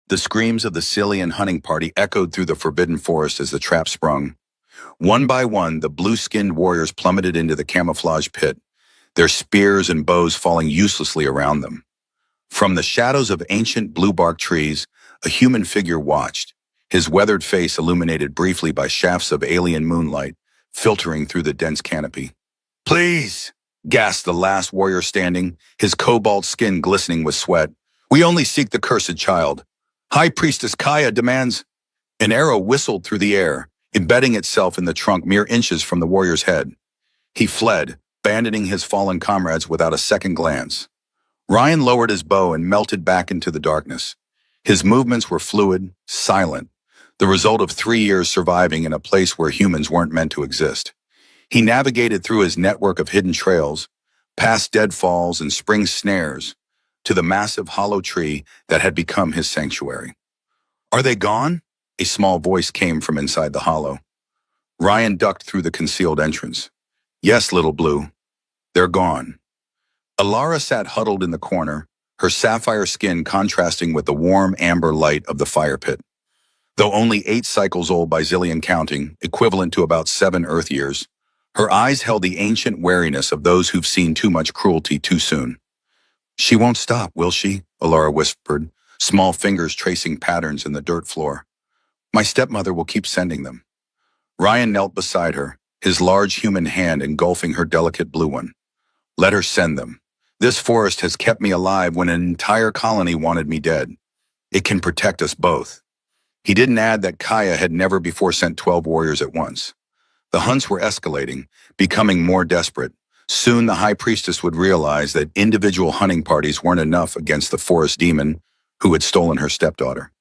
The screams of the Cillian hunting party echoed through the forbidden forest as the trap sprung. One by one, the blue-skinned warriors plummeted into the camouflage pit, their spears and bows falling uselessly around them. From the shadows of ancient blue-bark trees, a human figure watched, his weathered face illuminated briefly by shafts of alien moonlight filtering through the dense canopy. "Please!" gasped the last warrior standing, his cobalt skin glistening with sweat. "We only seek the cursed child. High Priestess Kaya demands—" An arrow whistled through the air, embedding itself in the trunk mere inches from the warrior's head. He fled, abandoning his fallen comrades without a second glance. Ryan lowered his bow and melted back into the darkness. His movements were fluid, silent, the result of 3 years surviving in a place where humans weren't meant to exist. He navigated through his network of hidden trails, past deadfalls and spring snares, to the massive hollow tree that had become his sanctuary. "Are they gone?" A small voice came from inside the hollow. Ryan ducked through the concealed entrance. "Yes, little blue. They're gone." Alara sat huddled in the corner, her sapphire skin contrasting with the warm amber light of the fire pit. Though only 8 cycles old by Zillion counting, equivalent to about 7 Earth years, her eyes held the ancient wariness of those who've seen too much cruelty too soon. "She won't stop, will she?" Alara whispered, small fingers tracing patterns in the dirt floor. "My stepmother will keep sending them." Ryan knelt beside her, his large human hand engulfing her delicate blue one. "Let her send them. This forest has kept me alive when an entire colony wanted me dead. It can protect us both." He didn't add that Kaya had never before sent 12 warriors at once. The hunts were escalating, becoming more desperate. Soon the High Priestess would realize that individual hunting parties weren't enough against the forest demon who had stolen her stepdaughter.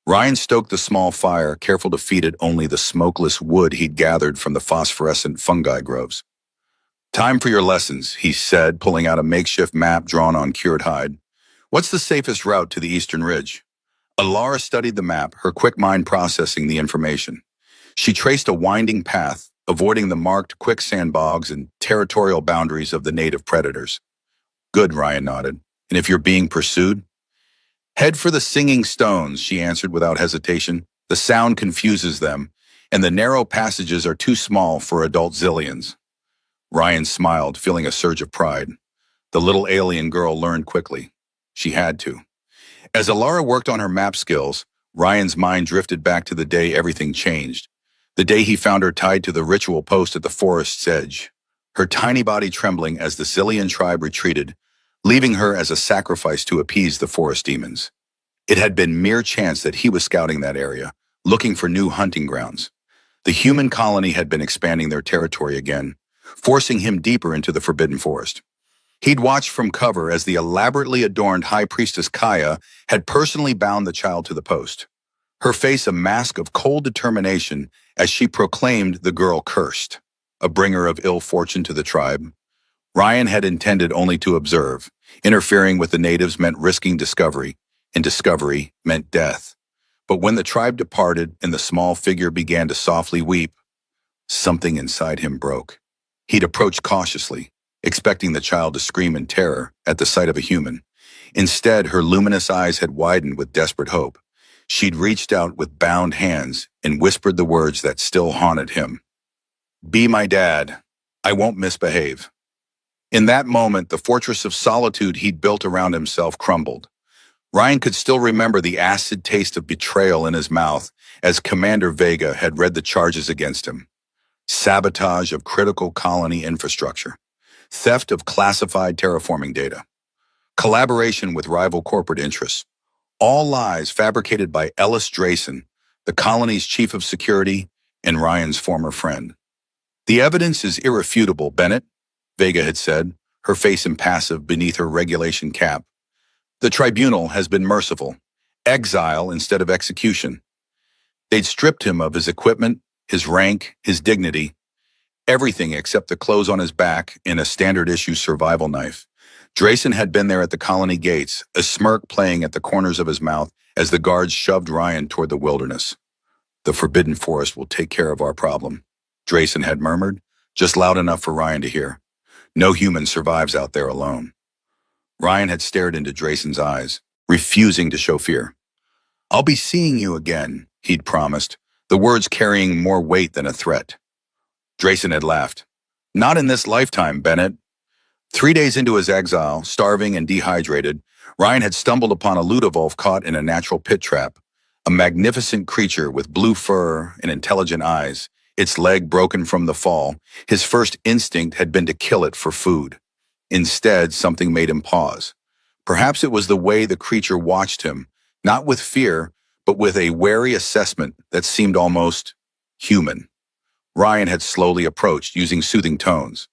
Ryan stoked the small fire, careful to feed it only the smokeless wood he'd gathered from the phosphorescent fungi groves. "Time for your lessons," he said, pulling out a makeshift map drawn on cured hide. "What's the safest route to the eastern ridge?" Alara studied the map, her quick mind processing the information. She traced a winding path, avoiding the marked quicksand bogs and territorial boundaries of the native predators. "Good," Ryan nodded. "And if you're being pursued?" "Head for the singing stones," she answered without hesitation. "The sound confuses them, and the narrow passages are too small for adult Zillions." Ryan smiled, feeling a surge of pride. The little alien girl learned quickly. She had to. As Alara worked on her map skills, Ryan's mind drifted back to the day everything changed. The day he found her tied to the ritual post at the forest's edge, her tiny body trembling as the Zillion tribe retreated, leaving her as a sacrifice to appease the forest demons. It had been mere chance that he was scouting that area, looking for new hunting grounds. The human colony had been expanding their territory again, forcing him deeper into the forbidden forest. He'd watched from cover as the elaborately adorned High Priestess Kaya had personally bound the child to the post, her face a mask of cold determination as she proclaimed the girl cursed, a bringer of ill fortune to the tribe. Ryan had intended only to observe. Interfering with the natives meant risking discovery, and discovery meant death. But when the tribe departed and the small figure began to softly weep, something inside him broke. He'd approached cautiously, expecting the child to scream in terror at the sight of a human. Instead, her luminous eyes had widened with desperate hope. She'd reached out with bound hands and whispered the words that still haunted him. "Be my dad. I won't misbehave." In that moment, the fortress of solitude he'd built around himself crumbled. Ryan could still remember the acid taste of betrayal in his mouth as Commander Vega had read the charges against him. Sabotage of critical colony infrastructure, theft of classified terraforming data, collaboration with rival corporate interests, all lies fabricated by Ellis Drayson, the colony's chief of security and Ryan's former friend. "The evidence is irrefutable, Bennett," Vega had said, her face impassive beneath her regulation cap. "The tribunal has been merciful. Exile instead of execution." They'd stripped him of his equipment, his rank, his dignity, everything except the clothes on his back and a standard-issue survival knife. Drayson had been there at the colony gates, a smirk playing at the corners of his mouth as the guards shoved Ryan toward the wilderness. "The forbidden forest will take care of our problem," Drayson had murmured, just loud enough for Ryan to hear. "No human survives out there alone." Ryan had stared into Drayson's eyes, refusing to show fear. I'll be seeing you again, he'd promised, the words carrying more weight than a threat. Drayson had laughed. Not in this lifetime, Bennett. 3 days into his exile, starving and dehydrated, Ryan had stumbled upon a Ludovolf caught in a natural pit trap, a magnificent creature with blue fur and intelligent eyes, its leg broken from the fall. His first instinct had been to kill it for food. Instead, something made him pause. Perhaps it was the way the creature watched him, not with fear, but with a wary assessment that seemed almost human. Ryan had slowly approached, using soothing tones.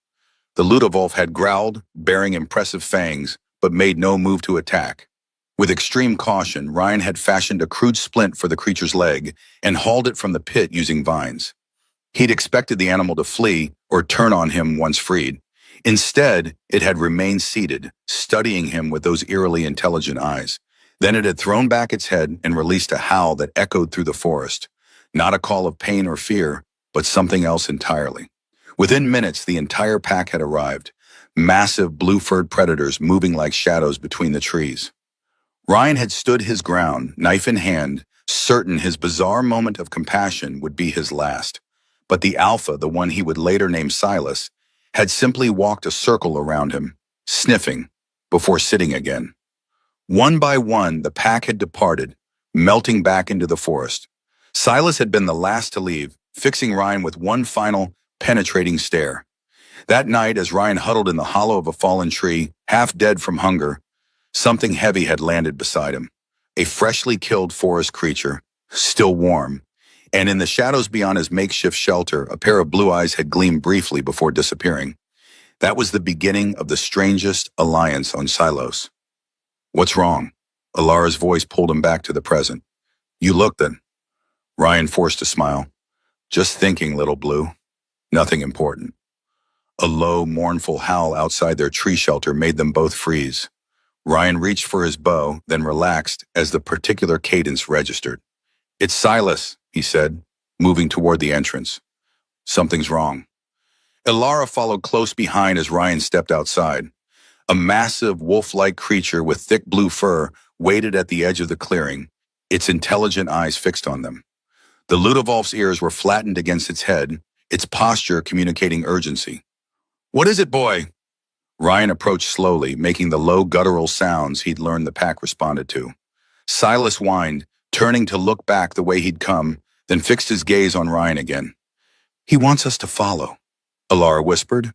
The Ludovolf had growled, baring impressive fangs, but made no move to attack. With extreme caution, Ryan had fashioned a crude splint for the creature's leg and hauled it from the pit using vines. He'd expected the animal to flee or turn on him once freed. Instead, it had remained seated, studying him with those eerily intelligent eyes. Then it had thrown back its head and released a howl that echoed through the forest. Not a call of pain or fear, but something else entirely. Within minutes, the entire pack had arrived, massive blue-furred predators moving like shadows between the trees. Ryan had stood his ground, knife in hand, certain his bizarre moment of compassion would be his last. But the alpha, the one he would later name Silas, had simply walked a circle around him, sniffing, before sitting again. One by one, the pack had departed, melting back into the forest. Silas had been the last to leave, fixing Ryan with one final, penetrating stare. That night, as Ryan huddled in the hollow of a fallen tree, half dead from hunger, something heavy had landed beside him. A freshly killed forest creature, still warm, and in the shadows beyond his makeshift shelter, a pair of blue eyes had gleamed briefly before disappearing. That was the beginning of the strangest alliance on Silos. What's wrong? Alara's voice pulled him back to the present. You look then. Ryan forced a smile. Just thinking, little blue. Nothing important. A low, mournful howl outside their tree shelter made them both freeze. Ryan reached for his bow, then relaxed as the particular cadence registered. It's Silas, he said, moving toward the entrance. Something's wrong. Alara followed close behind as Ryan stepped outside. A massive, wolf-like creature with thick blue fur waited at the edge of the clearing, its intelligent eyes fixed on them. The Ludovolf's ears were flattened against its head, its posture communicating urgency. What is it, boy? Ryan approached slowly, making the low guttural sounds he'd learned the pack responded to. Silas whined, turning to look back the way he'd come, then fixed his gaze on Ryan again. He wants us to follow, Alara whispered.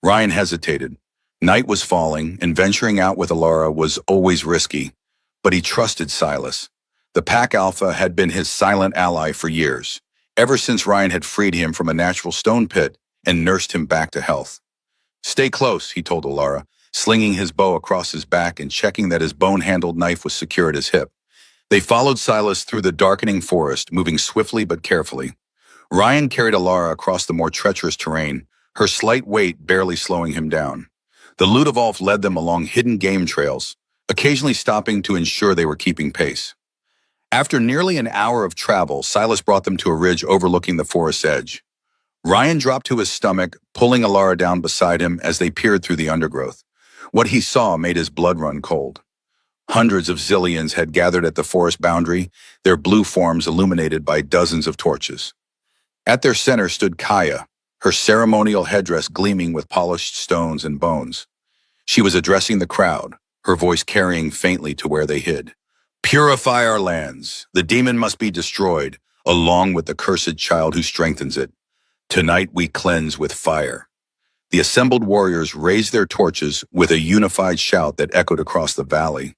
Ryan hesitated. Night was falling, and venturing out with Alara was always risky, but he trusted Silas. The pack alpha had been his silent ally for years, ever since Ryan had freed him from a natural stone pit and nursed him back to health. Stay close, he told Alara, slinging his bow across his back and checking that his bone-handled knife was secure at his hip. They followed Silas through the darkening forest, moving swiftly but carefully. Ryan carried Alara across the more treacherous terrain, her slight weight barely slowing him down. The Ludovolf led them along hidden game trails, occasionally stopping to ensure they were keeping pace. After nearly an hour of travel, Silas brought them to a ridge overlooking the forest's edge. Ryan dropped to his stomach, pulling Alara down beside him as they peered through the undergrowth. What he saw made his blood run cold. Hundreds of Zillions had gathered at the forest boundary, their blue forms illuminated by dozens of torches. At their center stood Kaya, her ceremonial headdress gleaming with polished stones and bones. She was addressing the crowd, her voice carrying faintly to where they hid. Purify our lands. The demon must be destroyed, along with the cursed child who strengthens it. Tonight we cleanse with fire. The assembled warriors raised their torches with a unified shout that echoed across the valley.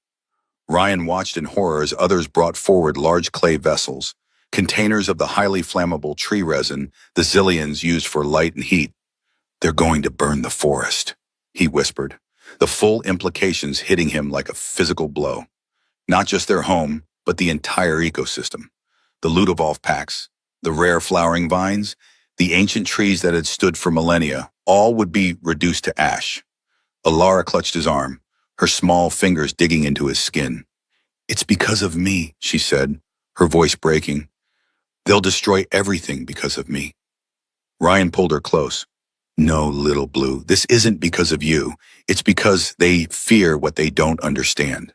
Ryan watched in horror as others brought forward large clay vessels, containers of the highly flammable tree resin the Zillions used for light and heat. They're going to burn the forest, he whispered, the full implications hitting him like a physical blow. Not just their home, but the entire ecosystem. The Ludovolf packs, the rare flowering vines, the ancient trees that had stood for millennia, all would be reduced to ash. Alara clutched his arm, her small fingers digging into his skin. It's because of me, she said, her voice breaking. They'll destroy everything because of me. Ryan pulled her close. No, little blue, this isn't because of you. It's because they fear what they don't understand.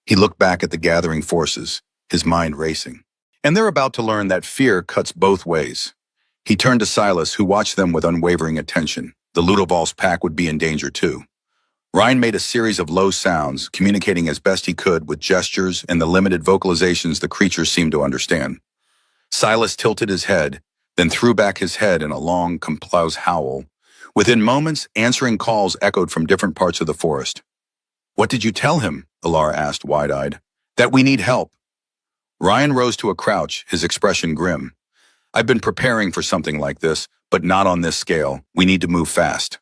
He looked back at the gathering forces. his mind racing. And they're about to learn that fear cuts both ways. He turned to Silas, who watched them with unwavering attention. The Ludovolf's pack would be in danger too. Ryan made a series of low sounds, communicating as best he could with gestures and the limited vocalizations the creatures seemed to understand. Silas tilted his head, then threw back his head in a long, complex howl. Within moments, answering calls echoed from different parts of the forest. "What did you tell him?" Alara asked, wide-eyed. "That we need help." Ryan rose to a crouch, his expression grim. "I've been preparing for something like this, but not on this scale. We need to move fast."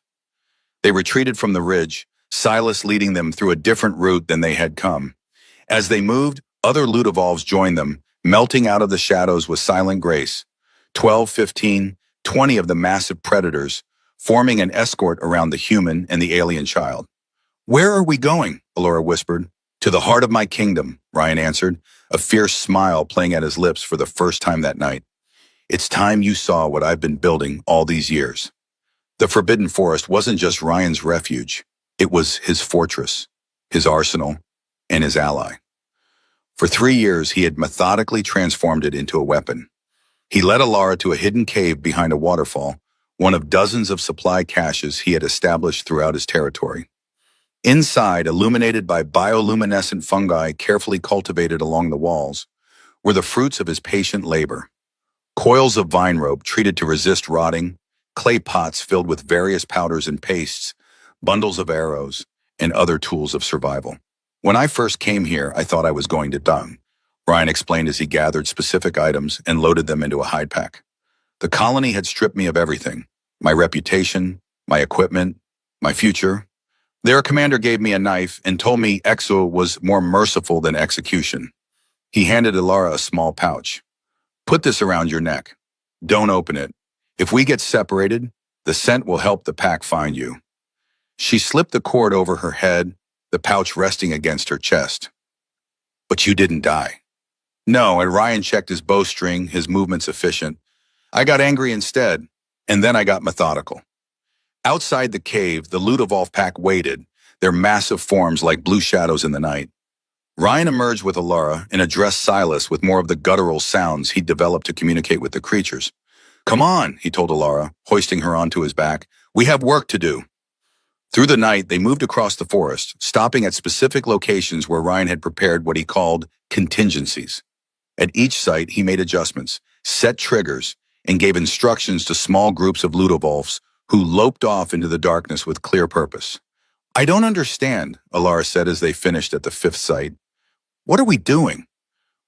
They retreated from the ridge, Silas leading them through a different route than they had come. As they moved, other Ludovolfs joined them, melting out of the shadows with silent grace. 12, 15, 20 of the massive predators, forming an escort around the human and the alien child. "Where are we going?" Alora whispered. "To the heart of my kingdom," Ryan answered, a fierce smile playing at his lips for the first time that night. "It's time you saw what I've been building all these years." The Forbidden Forest wasn't just Ryan's refuge. It was his fortress, his arsenal, and his ally. For 3 years, he had methodically transformed it into a weapon. He led Alara to a hidden cave behind a waterfall, one of dozens of supply caches he had established throughout his territory. Inside, illuminated by bioluminescent fungi carefully cultivated along the walls, were the fruits of his patient labor. Coils of vine rope treated to resist rotting, clay pots filled with various powders and pastes, bundles of arrows, and other tools of survival. "When I first came here, I thought I was going to die," Ryan explained as he gathered specific items and loaded them into a hide pack. "The colony had stripped me of everything: my reputation, my equipment, my future. Their commander gave me a knife and told me Exo was more merciful than execution." He handed Alara a small pouch. "Put this around your neck. Don't open it. If we get separated, the scent will help the pack find you." She slipped the cord over her head, the pouch resting against her chest. "But you didn't die." "No," and Ryan checked his bowstring, his movements efficient. "I got angry instead, and then I got methodical." Outside the cave, the Ludovolf pack waited, their massive forms like blue shadows in the night. Ryan emerged with Alara and addressed Silas with more of the guttural sounds he'd developed to communicate with the creatures. "Come on," he told Alara, hoisting her onto his back. "We have work to do." Through the night, they moved across the forest, stopping at specific locations where Ryan had prepared what he called contingencies. At each site, he made adjustments, set triggers, and gave instructions to small groups of Ludovolfs who loped off into the darkness with clear purpose. "I don't understand," Alara said as they finished at the 5th site. "What are we doing?"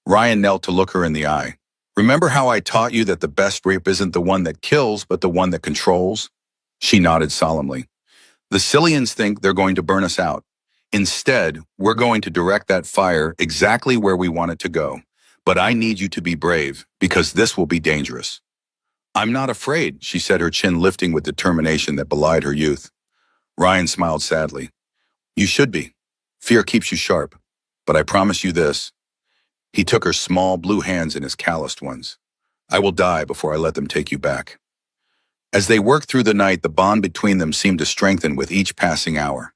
Ryan knelt to look her in the eye. "Remember how I taught you that the best rape isn't the one that kills, but the one that controls?" She nodded solemnly. "The Cillians think they're going to burn us out. Instead, we're going to direct that fire exactly where we want it to go. But I need you to be brave, because this will be dangerous." "I'm not afraid," she said, her chin lifting with determination that belied her youth. Ryan smiled sadly. "You should be. Fear keeps you sharp. But I promise you this." He took her small blue hands in his calloused ones. "I will die before I let them take you back." As they worked through the night, the bond between them seemed to strengthen with each passing hour.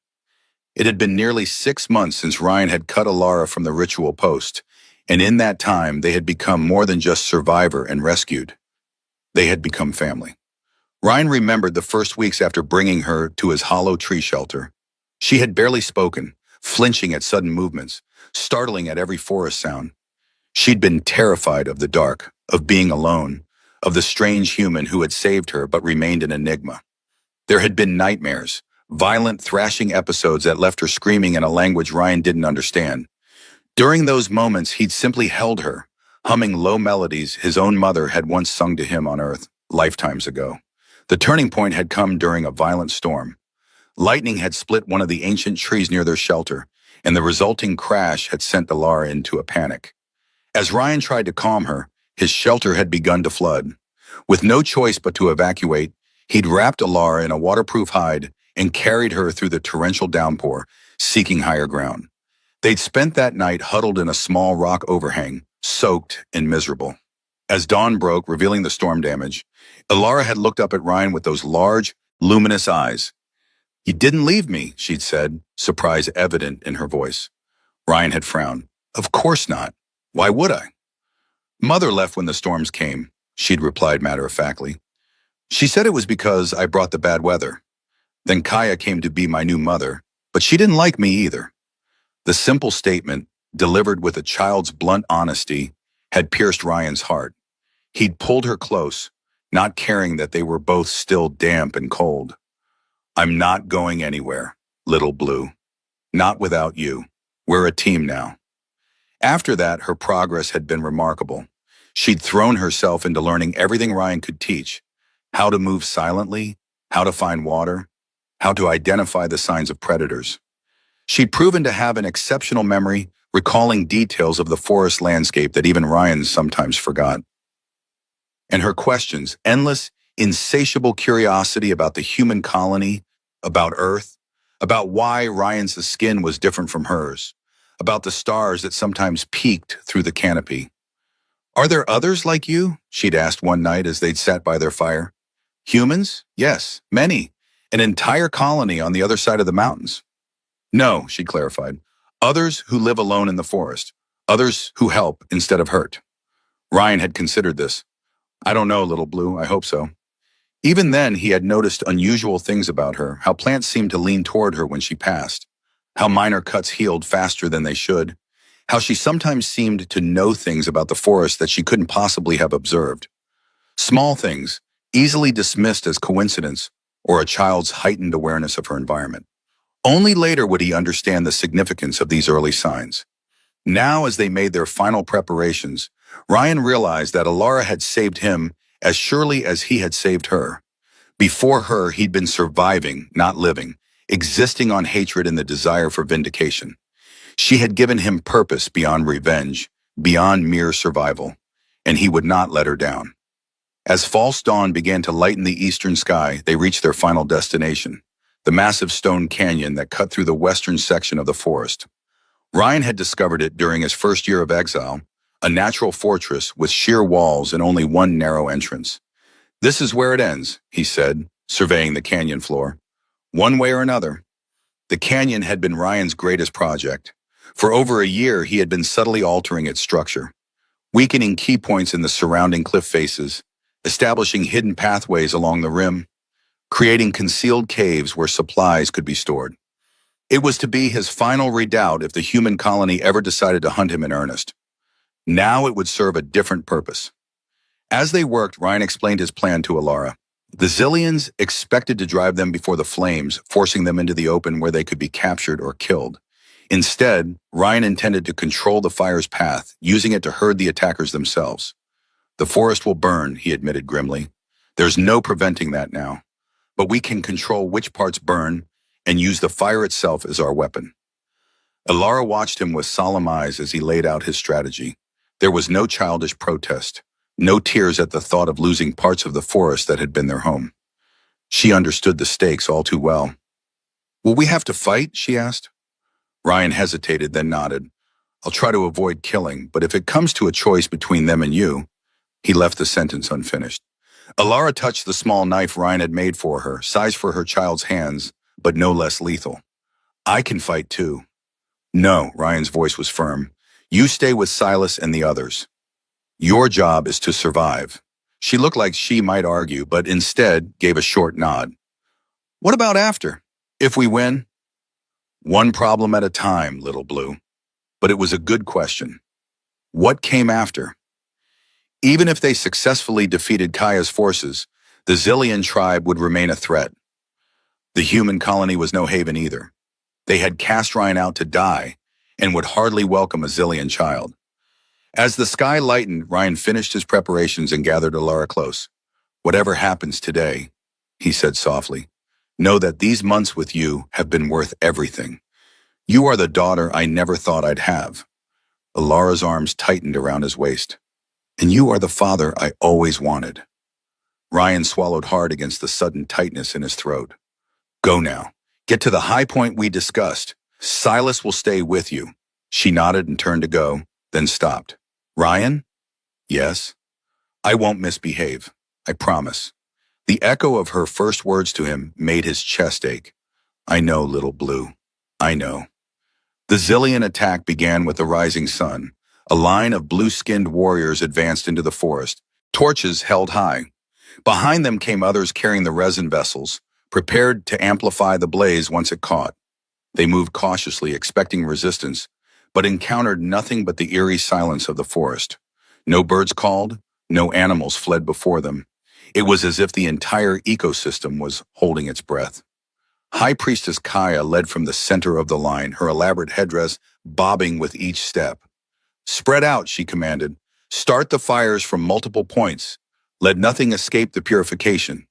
It had been nearly 6 months since Ryan had cut Alara from the ritual post, and in that time they had become more than just survivor and rescued. They had become family. Ryan remembered the first weeks after bringing her to his hollow tree shelter. She had barely spoken, flinching at sudden movements, startling at every forest sound. She'd been terrified of the dark, of being alone, of the strange human who had saved her but remained an enigma. There had been nightmares, violent, thrashing episodes that left her screaming in a language Ryan didn't understand. During those moments, he'd simply held her, humming low melodies his own mother had once sung to him on Earth, lifetimes ago. The turning point had come during a violent storm. Lightning had split one of the ancient trees near their shelter, and the resulting crash had sent Alara into a panic. As Ryan tried to calm her, his shelter had begun to flood. With no choice but to evacuate, he'd wrapped Alara in a waterproof hide and carried her through the torrential downpour, seeking higher ground. They'd spent that night huddled in a small rock overhang, soaked and miserable. As dawn broke, revealing the storm damage, Alara had looked up at Ryan with those large, luminous eyes. "You didn't leave me," she'd said, surprise evident in her voice. Ryan had frowned. "Of course not." Why would I? Mother left when the storms came, she'd replied matter-of-factly. She said it was because I brought the bad weather. Then Kaya came to be my new mother, but she didn't like me either. The simple statement, delivered with a child's blunt honesty, had pierced Ryan's heart. He'd pulled her close, not caring that they were both still damp and cold. I'm not going anywhere, little blue. Not without you. We're a team now. After that, her progress had been remarkable. She'd thrown herself into learning everything Ryan could teach: how to move silently, how to find water, how to identify the signs of predators. She'd proven to have an exceptional memory, recalling details of the forest landscape that even Ryan sometimes forgot. And her questions, endless, insatiable curiosity about the human colony, about Earth, about why Ryan's skin was different from hers, about the stars that sometimes peeked through the canopy. Are there others like you? She'd asked one night as they'd sat by their fire. Humans? Yes, many. An entire colony on the other side of the mountains. No, she clarified. Others who live alone in the forest. Others who help instead of hurt. Ryan had considered this. I don't know, little blue, I hope so. Even then, he had noticed unusual things about her, how plants seemed to lean toward her when she passed, how minor cuts healed faster than they should, how she sometimes seemed to know things about the forest that she couldn't possibly have observed. Small things, easily dismissed as coincidence or a child's heightened awareness of her environment. Only later would he understand the significance of these early signs. Now, as they made their final preparations, Ryan realized that Alara had saved him as surely as he had saved her. Before her, he'd been surviving, not living, existing on hatred and the desire for vindication. She had given him purpose beyond revenge, beyond mere survival, and he would not let her down. As false dawn began to lighten the eastern sky, they reached their final destination, the massive stone canyon that cut through the western section of the forest. Ryan had discovered it during his first year of exile, a natural fortress with sheer walls and only one narrow entrance. This is where it ends, he said, surveying the canyon floor. One way or another. The canyon had been Ryan's greatest project. For over a year, he had been subtly altering its structure, weakening key points in the surrounding cliff faces, establishing hidden pathways along the rim, creating concealed caves where supplies could be stored. It was to be his final redoubt if the human colony ever decided to hunt him in earnest. Now it would serve a different purpose. As they worked, Ryan explained his plan to Alara. The Zillions expected to drive them before the flames, forcing them into the open where they could be captured or killed. Instead, Ryan intended to control the fire's path, using it to herd the attackers themselves. The forest will burn, he admitted grimly. There's no preventing that now. But we can control which parts burn and use the fire itself as our weapon. Alara watched him with solemn eyes as he laid out his strategy. There was no childish protest, no tears at the thought of losing parts of the forest that had been their home. She understood the stakes all too well. Will we have to fight? She asked. Ryan hesitated, then nodded. I'll try to avoid killing, but if it comes to a choice between them and you, he left the sentence unfinished. Alara touched the small knife Ryan had made for her, sized for her child's hands, but no less lethal. I can fight too. No, Ryan's voice was firm. You stay with Silas and the others. Your job is to survive. She looked like she might argue, but instead gave a short nod. What about after? If we win? One problem at a time, little blue. But it was a good question. What came after? Even if they successfully defeated Kaya's forces, the Zillion tribe would remain a threat. The human colony was no haven either. They had cast Ryan out to die and would hardly welcome a Zillion child. As the sky lightened, Ryan finished his preparations and gathered Alara close. Whatever happens today, he said softly, know that these months with you have been worth everything. You are the daughter I never thought I'd have. Alara's arms tightened around his waist. And you are the father I always wanted. Ryan swallowed hard against the sudden tightness in his throat. Go now. Get to the high point we discussed. Silas will stay with you. She nodded and turned to go, then stopped. Ryan? Yes. I won't misbehave. I promise. The echo of her first words to him made his chest ache. I know, little blue. I know. The Zillion attack began with the rising sun, A line of blue-skinned warriors advanced into the forest, torches held high. Behind them came others carrying the resin vessels, prepared to amplify the blaze once it caught. They moved cautiously, expecting resistance, but encountered nothing but the eerie silence of the forest. No birds called, no animals fled before them. It was as if the entire ecosystem was holding its breath. High Priestess Kaya led from the center of the line, her elaborate headdress bobbing with each step. "Spread out," she commanded. "Start the fires from multiple points. Let nothing escape the purification."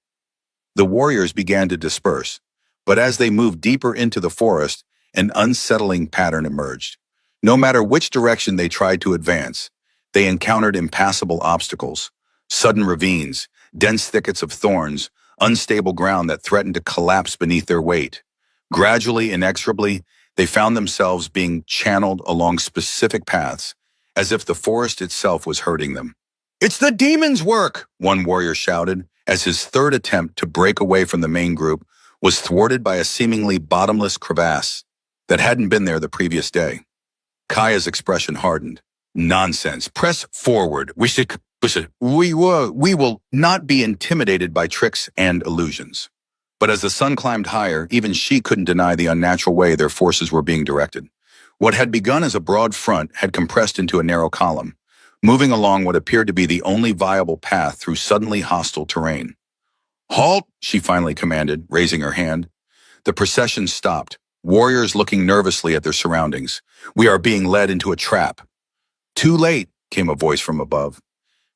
The warriors began to disperse, but as they moved deeper into the forest, an unsettling pattern emerged. No matter which direction they tried to advance, they encountered impassable obstacles, sudden ravines, dense thickets of thorns, unstable ground that threatened to collapse beneath their weight. Gradually, inexorably, they found themselves being channeled along specific paths, as if the forest itself was hurting them. "It's the demon's work!" one warrior shouted, as his third attempt to break away from the main group was thwarted by a seemingly bottomless crevasse that hadn't been there the previous day. Kaya's expression hardened. "Nonsense. Press forward. We will not be intimidated by tricks and illusions." But as the sun climbed higher, even she couldn't deny the unnatural way their forces were being directed. What had begun as a broad front had compressed into a narrow column, moving along what appeared to be the only viable path through suddenly hostile terrain. "Halt!" she finally commanded, raising her hand. The procession stopped, warriors looking nervously at their surroundings. "We are being led into a trap." "Too late," came a voice from above.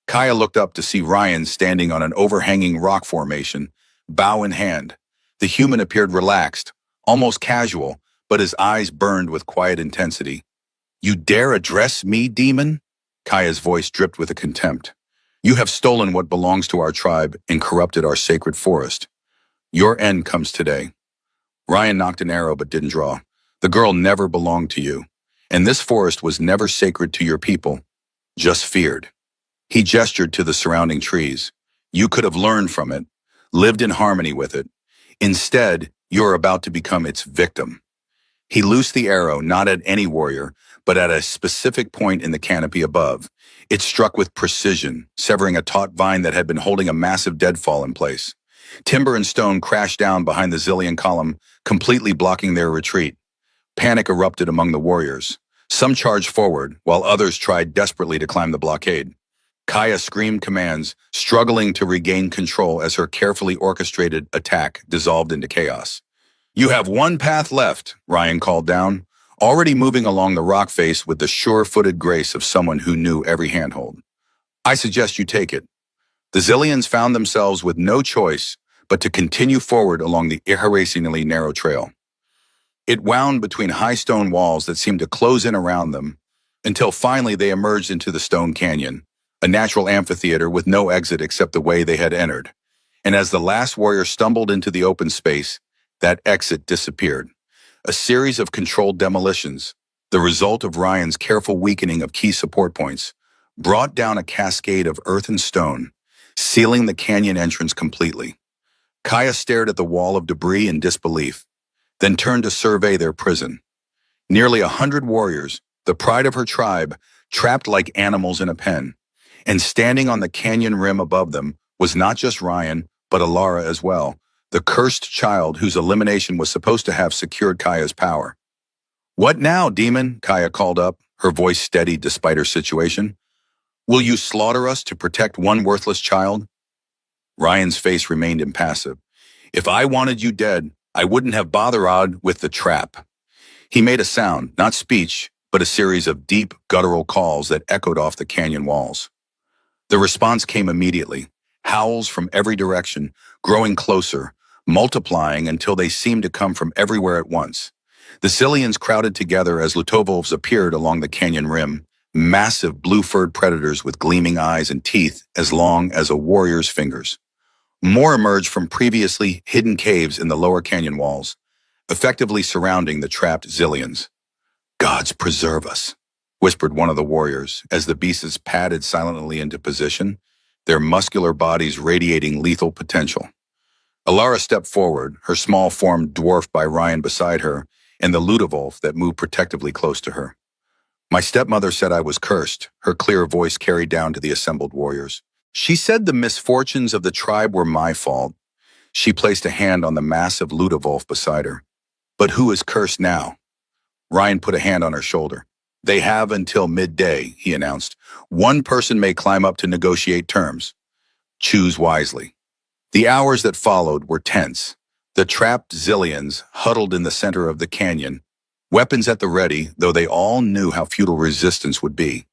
Kaya looked up to see Ryan standing on an overhanging rock formation, bow in hand. The human appeared relaxed, almost casual, but his eyes burned with quiet intensity. "You dare address me, demon?" Kaya's voice dripped with a contempt. "You have stolen what belongs to our tribe and corrupted our sacred forest. Your end comes today." Ryan knocked an arrow but didn't draw. "The girl never belonged to you, and this forest was never sacred to your people, just feared." He gestured to the surrounding trees. "You could have learned from it, lived in harmony with it. Instead, you're about to become its victim." He loosed the arrow not at any warrior, but at a specific point in the canopy above. It struck with precision, severing a taut vine that had been holding a massive deadfall in place. Timber and stone crashed down behind the Zillion column, completely blocking their retreat. Panic erupted among the warriors. Some charged forward, while others tried desperately to climb the blockade. Kaya screamed commands, struggling to regain control as her carefully orchestrated attack dissolved into chaos. "You have one path left," Ryan called down, already moving along the rock face with the sure-footed grace of someone who knew every handhold. "I suggest you take it." The Zillions found themselves with no choice but to continue forward along the irrationally narrow trail. It wound between high stone walls that seemed to close in around them, until finally they emerged into the stone canyon, a natural amphitheater with no exit except the way they had entered. And as the last warrior stumbled into the open space, that exit disappeared. A series of controlled demolitions, the result of Ryan's careful weakening of key support points, brought down a cascade of earth and stone, sealing the canyon entrance completely. Kaya stared at the wall of debris in disbelief, then turned to survey their prison. Nearly 100 warriors, the pride of her tribe, trapped like animals in a pen. And standing on the canyon rim above them was not just Ryan, but Alara as well, the cursed child whose elimination was supposed to have secured Kaya's power. "What now, demon?" Kaya called up, her voice steady despite her situation. "Will you slaughter us to protect one worthless child?" Ryan's face remained impassive. "If I wanted you dead, I wouldn't have bothered with the trap." He made a sound, not speech, but a series of deep, guttural calls that echoed off the canyon walls. The response came immediately, howls from every direction, growing closer, multiplying until they seemed to come from everywhere at once. The Zillions crowded together as Lutovovs appeared along the canyon rim, massive blue-furred predators with gleaming eyes and teeth as long as a warrior's fingers. More emerged from previously hidden caves in the lower canyon walls, effectively surrounding the trapped Zillions. "Gods preserve us," whispered one of the warriors as the beasts padded silently into position, their muscular bodies radiating lethal potential. Alara stepped forward, her small form dwarfed by Ryan beside her and the Ludovolf that moved protectively close to her. My stepmother said I was cursed, her clear voice carried down to the assembled warriors. She said the misfortunes of the tribe were my fault. She placed a hand on the massive Ludovolf beside her. But who is cursed now? Ryan put a hand on her shoulder. They have until midday, he announced. One person may climb up to negotiate terms. Choose wisely. The hours that followed were tense. The trapped Zillions huddled in the center of the canyon, weapons at the ready, though they all knew how futile resistance would be.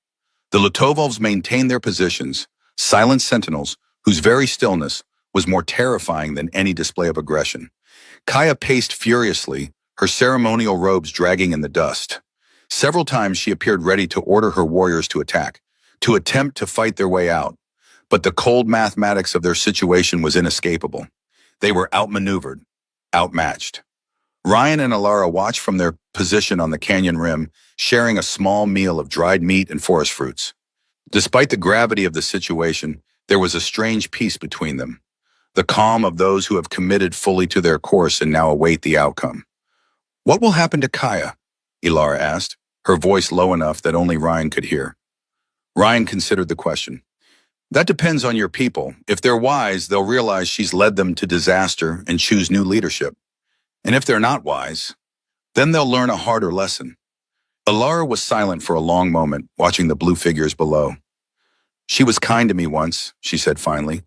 The Lutovovs maintained their positions, silent sentinels whose very stillness was more terrifying than any display of aggression. Kaya paced furiously, her ceremonial robes dragging in the dust. Several times she appeared ready to order her warriors to attack, to attempt to fight their way out. But the cold mathematics of their situation was inescapable. They were outmaneuvered, outmatched. Ryan and Alara watched from their position on the canyon rim, sharing a small meal of dried meat and forest fruits. Despite the gravity of the situation, there was a strange peace between them. The calm of those who have committed fully to their course and now await the outcome. What will happen to Kaya? Alara asked, her voice low enough that only Ryan could hear. Ryan considered the question. That depends on your people. If they're wise, they'll realize she's led them to disaster and choose new leadership. And if they're not wise, then they'll learn a harder lesson. Alara was silent for a long moment, watching the blue figures below. She was kind to me once, she said finally.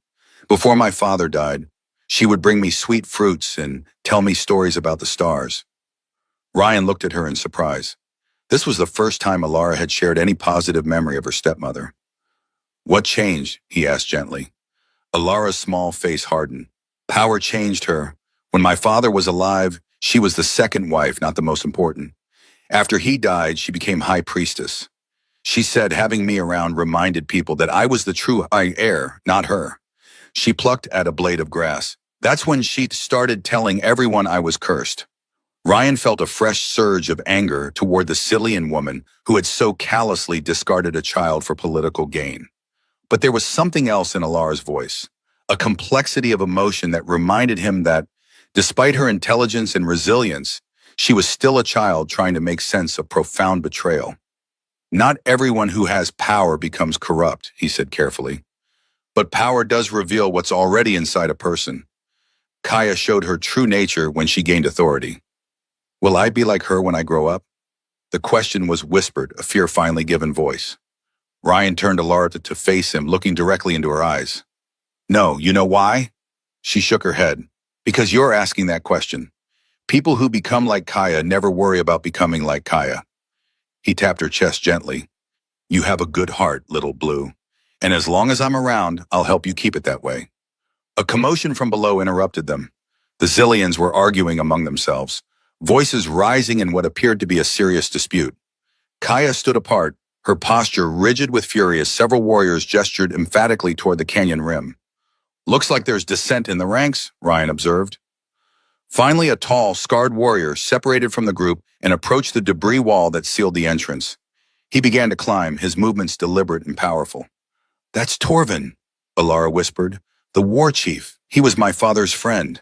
Before my father died, she would bring me sweet fruits and tell me stories about the stars. Ryan looked at her in surprise. This was the first time Alara had shared any positive memory of her stepmother. What changed? He asked gently. Alara's small face hardened. Power changed her. When my father was alive, she was the second wife, not the most important. After he died, she became high priestess. She said having me around reminded people that I was the true heir, not her. She plucked at a blade of grass. That's when she started telling everyone I was cursed. Ryan felt a fresh surge of anger toward the Cillian woman who had so callously discarded a child for political gain. But there was something else in Alara's voice, a complexity of emotion that reminded him that, despite her intelligence and resilience, she was still a child trying to make sense of profound betrayal. Not everyone who has power becomes corrupt, he said carefully. But power does reveal what's already inside a person. Kaya showed her true nature when she gained authority. Will I be like her when I grow up? The question was whispered, a fear finally given voice. Ryan turned Alara to face him, looking directly into her eyes. No, you know why? She shook her head. Because you're asking that question. People who become like Kaya never worry about becoming like Kaya. He tapped her chest gently. You have a good heart, little blue. And as long as I'm around, I'll help you keep it that way. A commotion from below interrupted them. The Zillions were arguing among themselves, voices rising in what appeared to be a serious dispute. Kaya stood apart, her posture rigid with fury as several warriors gestured emphatically toward the canyon rim. Looks like there's dissent in the ranks, Ryan observed. Finally, a tall, scarred warrior separated from the group and approached the debris wall that sealed the entrance. He began to climb, his movements deliberate and powerful. That's Torvin, Alara whispered. The war chief. He was my father's friend.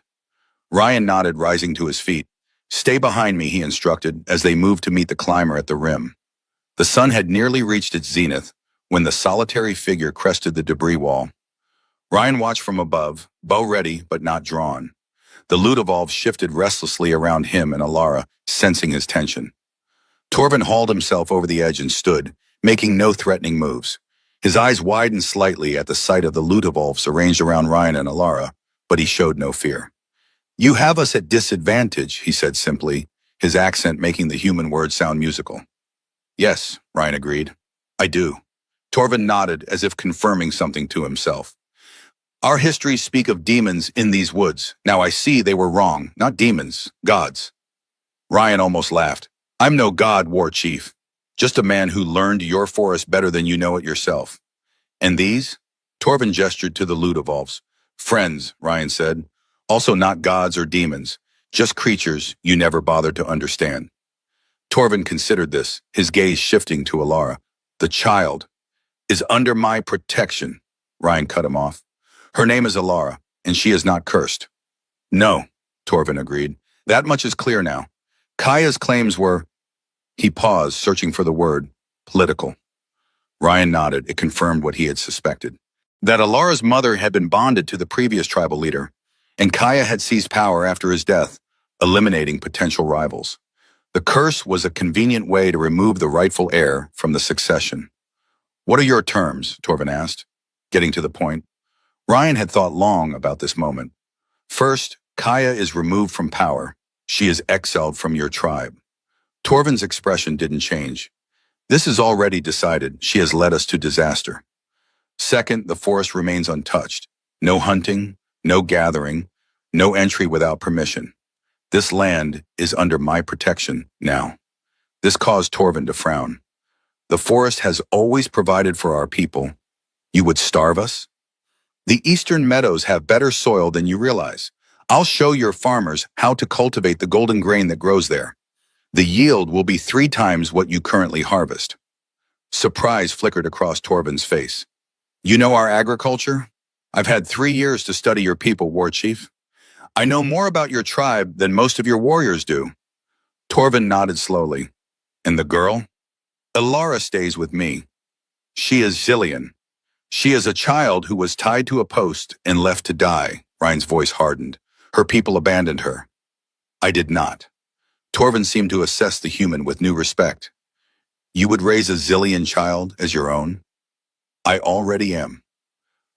Ryan nodded, rising to his feet. Stay behind me, he instructed, as they moved to meet the climber at the rim. The sun had nearly reached its zenith when the solitary figure crested the debris wall. Ryan watched from above, bow ready but not drawn. The Ludovolf shifted restlessly around him and Alara, sensing his tension. Torvin hauled himself over the edge and stood, making no threatening moves. His eyes widened slightly at the sight of the Ludovolfs arranged around Ryan and Alara, but he showed no fear. You have us at disadvantage, he said simply, his accent making the human word sound musical. Yes, Ryan agreed. I do. Torvin nodded as if confirming something to himself. Our histories speak of demons in these woods. Now I see they were wrong, not demons, gods. Ryan almost laughed. I'm no god, war chief. Just a man who learned your forest better than you know it yourself. And these? Torvin gestured to the Ludovolfs. Friends, Ryan said. Also not gods or demons, just creatures you never bothered to understand. Torvin considered this, his gaze shifting to Alara. The child is under my protection, Ryan cut him off. Her name is Alara, and she is not cursed. No, Torvin agreed. That much is clear now. Kaya's claims were... He paused, searching for the word. Political. Ryan nodded. It confirmed what he had suspected. That Alara's mother had been bonded to the previous tribal leader, and Kaya had seized power after his death, eliminating potential rivals. The curse was a convenient way to remove the rightful heir from the succession. "What are your terms?" Torvin asked, getting to the point. Ryan had thought long about this moment. "First, Kaya is removed from power. She is exiled from your tribe." Torvin's expression didn't change. "This is already decided. She has led us to disaster." "Second, the forest remains untouched. No hunting, no gathering, no entry without permission. This land is under my protection now." This caused Torvin to frown. "The forest has always provided for our people. You would starve us?" "The eastern meadows have better soil than you realize. I'll show your farmers how to cultivate the golden grain that grows there. The yield will be 3 times what you currently harvest." Surprise flickered across Torvin's face. "You know our agriculture? I've had 3 years to study your people, war chief. I know more about your tribe than most of your warriors do." Torvin nodded slowly. "And the girl?" "Alara stays with me. She is Zillion. She is a child who was tied to a post and left to die." Ryan's voice hardened. "Her people abandoned her." "I did not." Torvin seemed to assess the human with new respect. "You would raise a Zillion child as your own?" "I already am."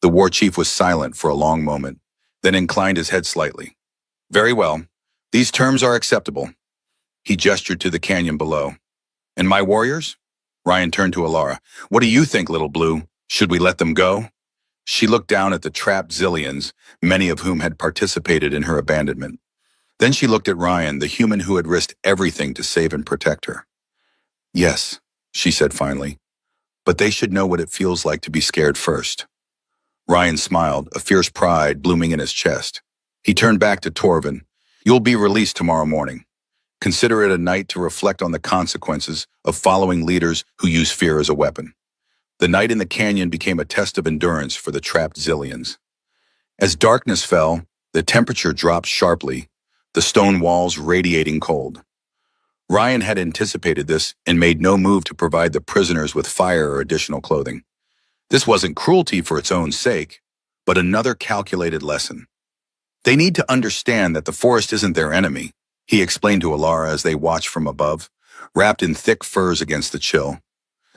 The war chief was silent for a long moment, then inclined his head slightly. "Very well. These terms are acceptable." He gestured to the canyon below. "And my warriors?" Ryan turned to Alara. "What do you think, little blue? Should we let them go?" She looked down at the trapped Zillions, many of whom had participated in her abandonment. Then she looked at Ryan, the human who had risked everything to save and protect her. "Yes," she said finally, "but they should know what it feels like to be scared first." Ryan smiled, a fierce pride blooming in his chest. He turned back to Torvin. "You'll be released tomorrow morning. Consider it a night to reflect on the consequences of following leaders who use fear as a weapon." The night in the canyon became a test of endurance for the trapped Zillions. As darkness fell, the temperature dropped sharply, the stone walls radiating cold. Ryan had anticipated this and made no move to provide the prisoners with fire or additional clothing. This wasn't cruelty for its own sake, but another calculated lesson. "They need to understand that the forest isn't their enemy," he explained to Alara as they watched from above, wrapped in thick furs against the chill.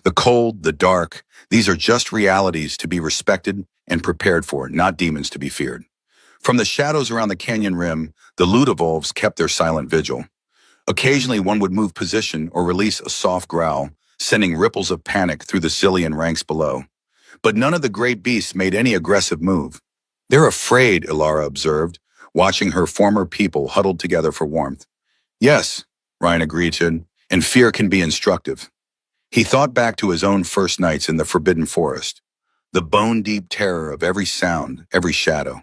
"The cold, the dark, these are just realities to be respected and prepared for, not demons to be feared." From the shadows around the canyon rim, the Ludovulves kept their silent vigil. Occasionally one would move position or release a soft growl, sending ripples of panic through the Zillion ranks below. But none of the great beasts made any aggressive move. "They're afraid," Alara observed, watching her former people huddled together for warmth. "Yes," Ryan agreed to, "and fear can be instructive." He thought back to his own first nights in the Forbidden Forest, the bone-deep terror of every sound, every shadow.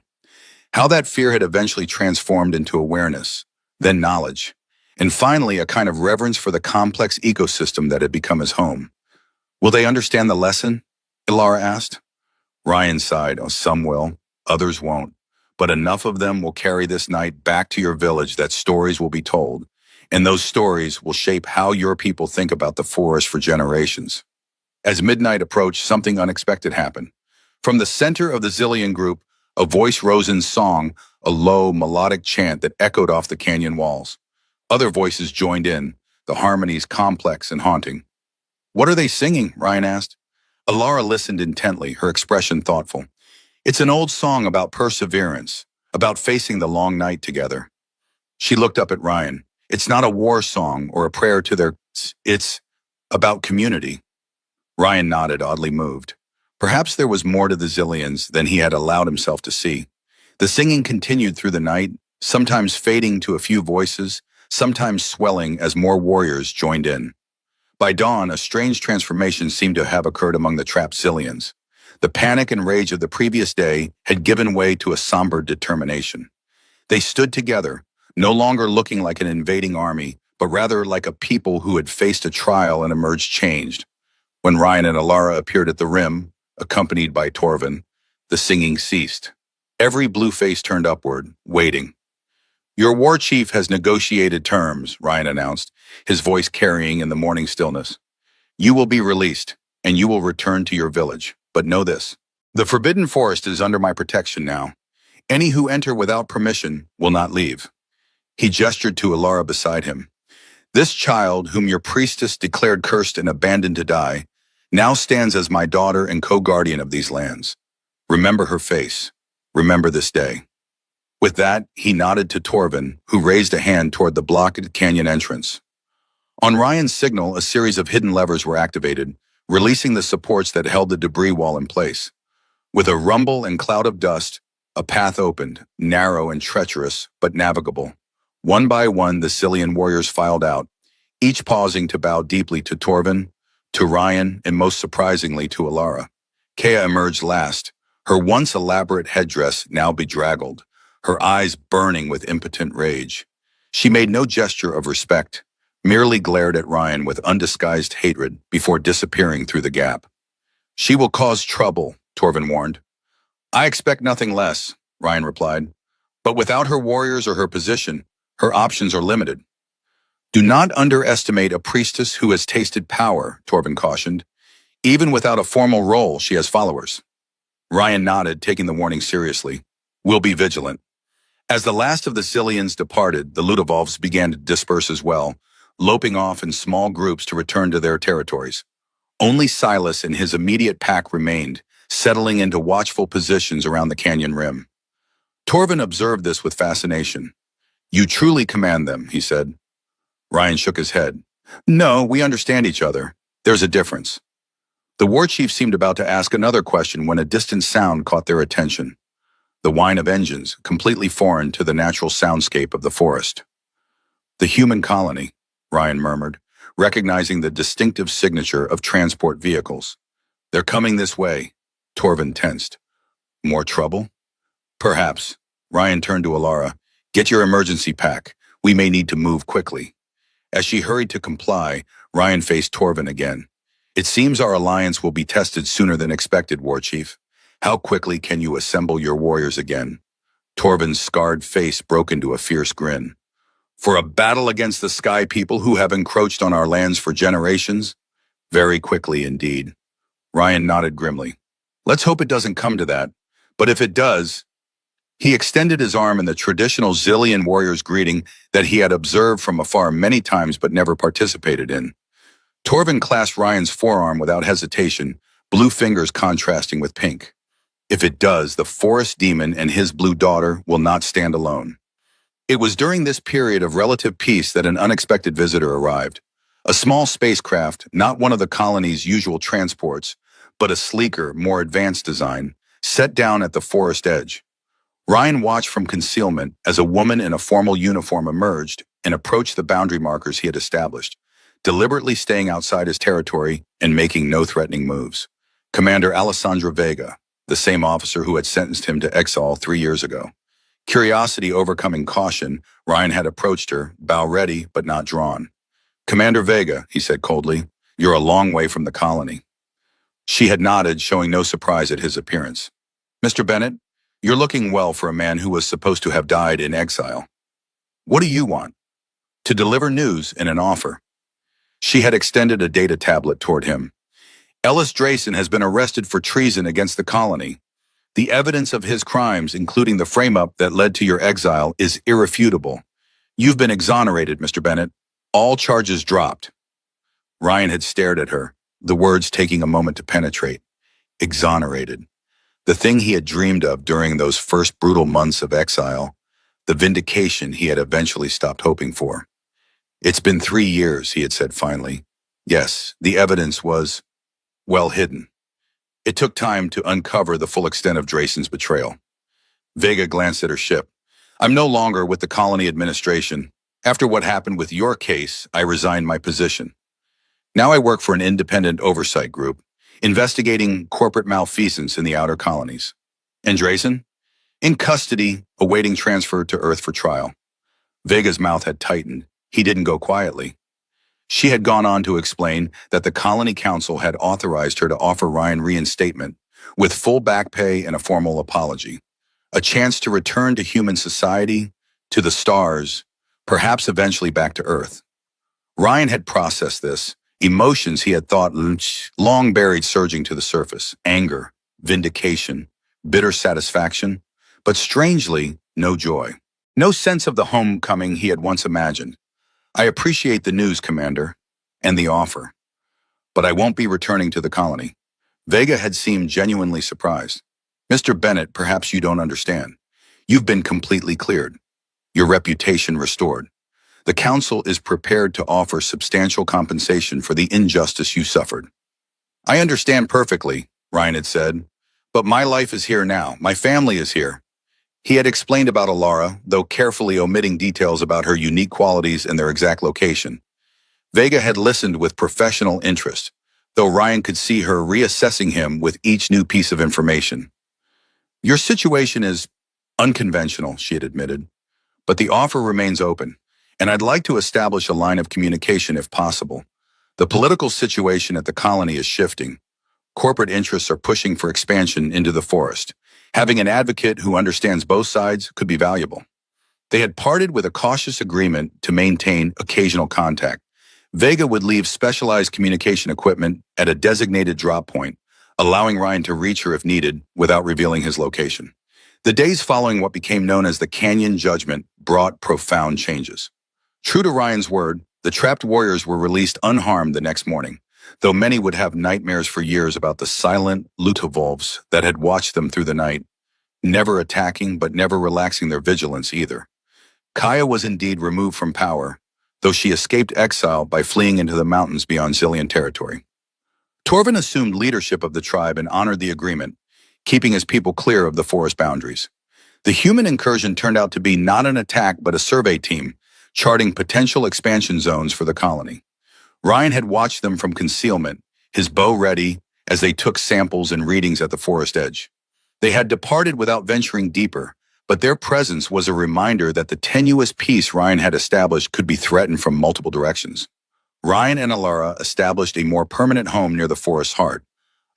How that fear had eventually transformed into awareness, then knowledge, and finally a kind of reverence for the complex ecosystem that had become his home. "Will they understand the lesson?" Alara asked. Ryan sighed. "Oh, some will, others won't. But enough of them will carry this night back to your village that stories will be told, and those stories will shape how your people think about the forest for generations." As midnight approached, something unexpected happened. From the center of the Zillion group, a voice rose in song, a low, melodic chant that echoed off the canyon walls. Other voices joined in, the harmonies complex and haunting. "What are they singing?" Ryan asked. Alara listened intently, her expression thoughtful. "It's an old song about perseverance, about facing the long night together." She looked up at Ryan. "It's not a war song or a prayer to their... It's about community." Ryan nodded, oddly moved. Perhaps there was more to the Zillions than he had allowed himself to see. The singing continued through the night, sometimes fading to a few voices, sometimes swelling as more warriors joined in. By dawn, a strange transformation seemed to have occurred among the trapped Zillions. The panic and rage of the previous day had given way to a somber determination. They stood together, no longer looking like an invading army, but rather like a people who had faced a trial and emerged changed. When Ryan and Alara appeared at the rim, accompanied by Torvin, the singing ceased. Every blue face turned upward, waiting. "Your war chief has negotiated terms," Ryan announced, his voice carrying in the morning stillness. You will be released, and you will return to your village. But know this. The Forbidden Forest is under my protection now. Any who enter without permission will not leave. He gestured to Alara beside him. This child, whom your priestess declared cursed and abandoned to die, now stands as my daughter and co-guardian of these lands. Remember her face. Remember this day. With that, he nodded to Torvin, who raised a hand toward the blocked canyon entrance. On Ryan's signal, a series of hidden levers were activated, releasing the supports that held the debris wall in place. With a rumble and cloud of dust, a path opened, narrow and treacherous, but navigable. One by one, the Cillian warriors filed out, each pausing to bow deeply to Torvin, to Ryan, and most surprisingly to Alara. Kea emerged last, her once elaborate headdress now bedraggled, her eyes burning with impotent rage. She made no gesture of respect, merely glared at Ryan with undisguised hatred before disappearing through the gap. She will cause trouble, Torvin warned. I expect nothing less, Ryan replied. But without her warriors or her position, her options are limited. Do not underestimate a priestess who has tasted power, Torvin cautioned. Even without a formal role, she has followers. Ryan nodded, taking the warning seriously. We'll be vigilant. As the last of the Cillians departed, the Ludovolves began to disperse as well, loping off in small groups to return to their territories. Only Silas and his immediate pack remained, settling into watchful positions around the canyon rim. Torvin observed this with fascination. You truly command them, he said. Ryan shook his head. No, we understand each other. There's a difference. The war chief seemed about to ask another question when a distant sound caught their attention. The whine of engines, completely foreign to the natural soundscape of the forest. The human colony, Ryan murmured, recognizing the distinctive signature of transport vehicles. They're coming this way. Torvin tensed. More trouble? Perhaps. Ryan turned to Alara. Get your emergency pack. We may need to move quickly. As she hurried to comply, Ryan faced Torvin again. It seems our alliance will be tested sooner than expected, War Chief. How quickly can you assemble your warriors again? Torvin's scarred face broke into a fierce grin. For a battle against the Sky People who have encroached on our lands for generations? Very quickly indeed. Ryan nodded grimly. Let's hope it doesn't come to that. But if it does, he extended his arm in the traditional Cillian warrior's greeting that he had observed from afar many times but never participated in. Torvin clasped Ryan's forearm without hesitation, blue fingers contrasting with pink. If it does, the forest demon and his blue daughter will not stand alone. It was during this period of relative peace that an unexpected visitor arrived. A small spacecraft, not one of the colony's usual transports, but a sleeker, more advanced design, set down at the forest edge. Ryan watched from concealment as a woman in a formal uniform emerged and approached the boundary markers he had established, deliberately staying outside his territory and making no threatening moves. Commander Alessandra Vega, the same officer who had sentenced him to exile 3 years ago. Curiosity overcoming caution, Ryan had approached her, bow ready but not drawn. Commander Vega, he said coldly, you're a long way from the colony. She had nodded, showing no surprise at his appearance. Mr. Bennett, you're looking well for a man who was supposed to have died in exile. What do you want? To deliver news and an offer. She had extended a data tablet toward him. Ellis Drayson has been arrested for treason against the colony. The evidence of his crimes, including the frame-up that led to your exile, is irrefutable. You've been exonerated, Mr. Bennett. All charges dropped. Ryan had stared at her, the words taking a moment to penetrate. Exonerated. The thing he had dreamed of during those first brutal months of exile, the vindication he had eventually stopped hoping for. It's been 3 years, he had said finally. Yes, the evidence was, well hidden. It took time to uncover the full extent of Drayson's betrayal. Vega glanced at her ship. I'm no longer with the colony administration. After what happened with your case, I resigned my position. Now I work for an independent oversight group, investigating corporate malfeasance in the outer colonies. And Drayson? In custody, awaiting transfer to Earth for trial. Vega's mouth had tightened. He didn't go quietly. She had gone on to explain that the Colony Council had authorized her to offer Ryan reinstatement, with full back pay and a formal apology. A chance to return to human society, to the stars, perhaps eventually back to Earth. Ryan had processed this, Emotions he had thought long buried surging to the surface. Anger, vindication, bitter satisfaction, but strangely, no joy. No sense of the homecoming he had once imagined. I appreciate the news, Commander, and the offer, but I won't be returning to the colony. Vega had seemed genuinely surprised. Mr. Bennett, perhaps you don't understand. You've been completely cleared. Your reputation restored. The Council is prepared to offer substantial compensation for the injustice you suffered. I understand perfectly, Ryan had said, but my life is here now. My family is here. He had explained about Alara, though carefully omitting details about her unique qualities and their exact location. Vega had listened with professional interest, though Ryan could see her reassessing him with each new piece of information. Your situation is unconventional, she had admitted, but the offer remains open, and I'd like to establish a line of communication if possible. The political situation at the colony is shifting. Corporate interests are pushing for expansion into the forest. Having an advocate who understands both sides could be valuable. They had parted with a cautious agreement to maintain occasional contact. Vega would leave specialized communication equipment at a designated drop point, allowing Ryan to reach her if needed without revealing his location. The days following what became known as the Canyon Judgment brought profound changes. True to Ryan's word, the trapped warriors were released unharmed the next morning, though many would have nightmares for years about the silent Lutavolves that had watched them through the night, never attacking but never relaxing their vigilance either. Kaya was indeed removed from power, though she escaped exile by fleeing into the mountains beyond Zillion territory. Torvin assumed leadership of the tribe and honored the agreement, keeping his people clear of the forest boundaries. The human incursion turned out to be not an attack but a survey team, charting potential expansion zones for the colony. Ryan had watched them from concealment, his bow ready, as they took samples and readings at the forest edge. They had departed without venturing deeper, but their presence was a reminder that the tenuous peace Ryan had established could be threatened from multiple directions. Ryan and Alara established a more permanent home near the forest's heart,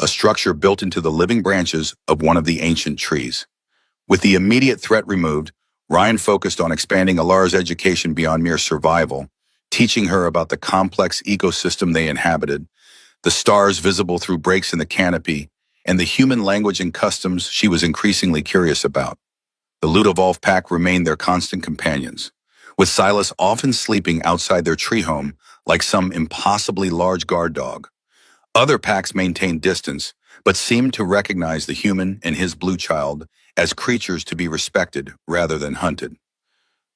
a structure built into the living branches of one of the ancient trees. With the immediate threat removed, Ryan focused on expanding Alara's education beyond mere survival, teaching her about the complex ecosystem they inhabited, the stars visible through breaks in the canopy, and the human language and customs she was increasingly curious about. The Ludovolf pack remained their constant companions, with Silas often sleeping outside their tree home like some impossibly large guard dog. Other packs maintained distance, but seemed to recognize the human and his blue child as creatures to be respected rather than hunted.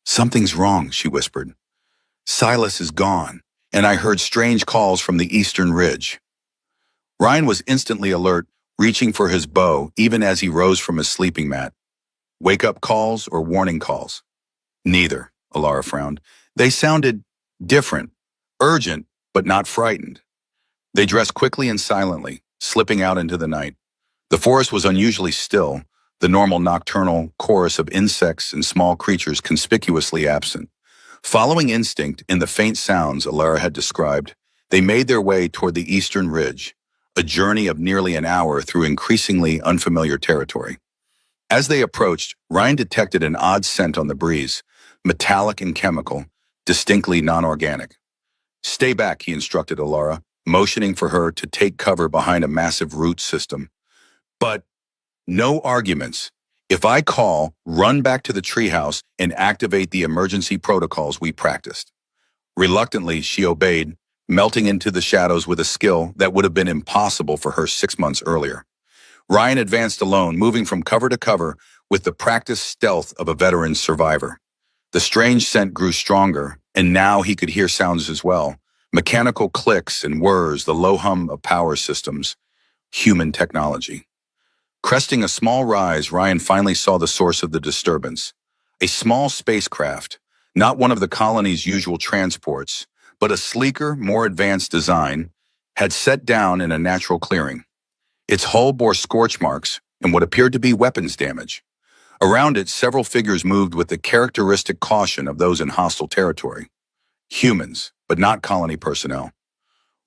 Something's wrong, she whispered. Silas is gone, and I heard strange calls from the eastern ridge. Ryan was instantly alert, reaching for his bow even as he rose from his sleeping mat. Wake-up calls or warning calls? Neither, Alara frowned. They sounded different, urgent, but not frightened. They dressed quickly and silently, slipping out into the night. The forest was unusually still, the normal nocturnal chorus of insects and small creatures conspicuously absent. Following instinct in the faint sounds Alara had described, they made their way toward the eastern ridge, a journey of nearly an hour through increasingly unfamiliar territory. As they approached, Ryan detected an odd scent on the breeze, metallic and chemical, distinctly non-organic. Stay back, he instructed Alara, motioning for her to take cover behind a massive root system. But no arguments. If I call, run back to the treehouse and activate the emergency protocols we practiced. Reluctantly, she obeyed, melting into the shadows with a skill that would have been impossible for her 6 months earlier. Ryan advanced alone, moving from cover to cover with the practiced stealth of a veteran survivor. The strange scent grew stronger, and now he could hear sounds as well. Mechanical clicks and whirs, the low hum of power systems, human technology. Cresting a small rise, Ryan finally saw the source of the disturbance. A small spacecraft, not one of the colony's usual transports, but a sleeker, more advanced design, had set down in a natural clearing. Its hull bore scorch marks and what appeared to be weapons damage. Around it, several figures moved with the characteristic caution of those in hostile territory. Humans, but not colony personnel.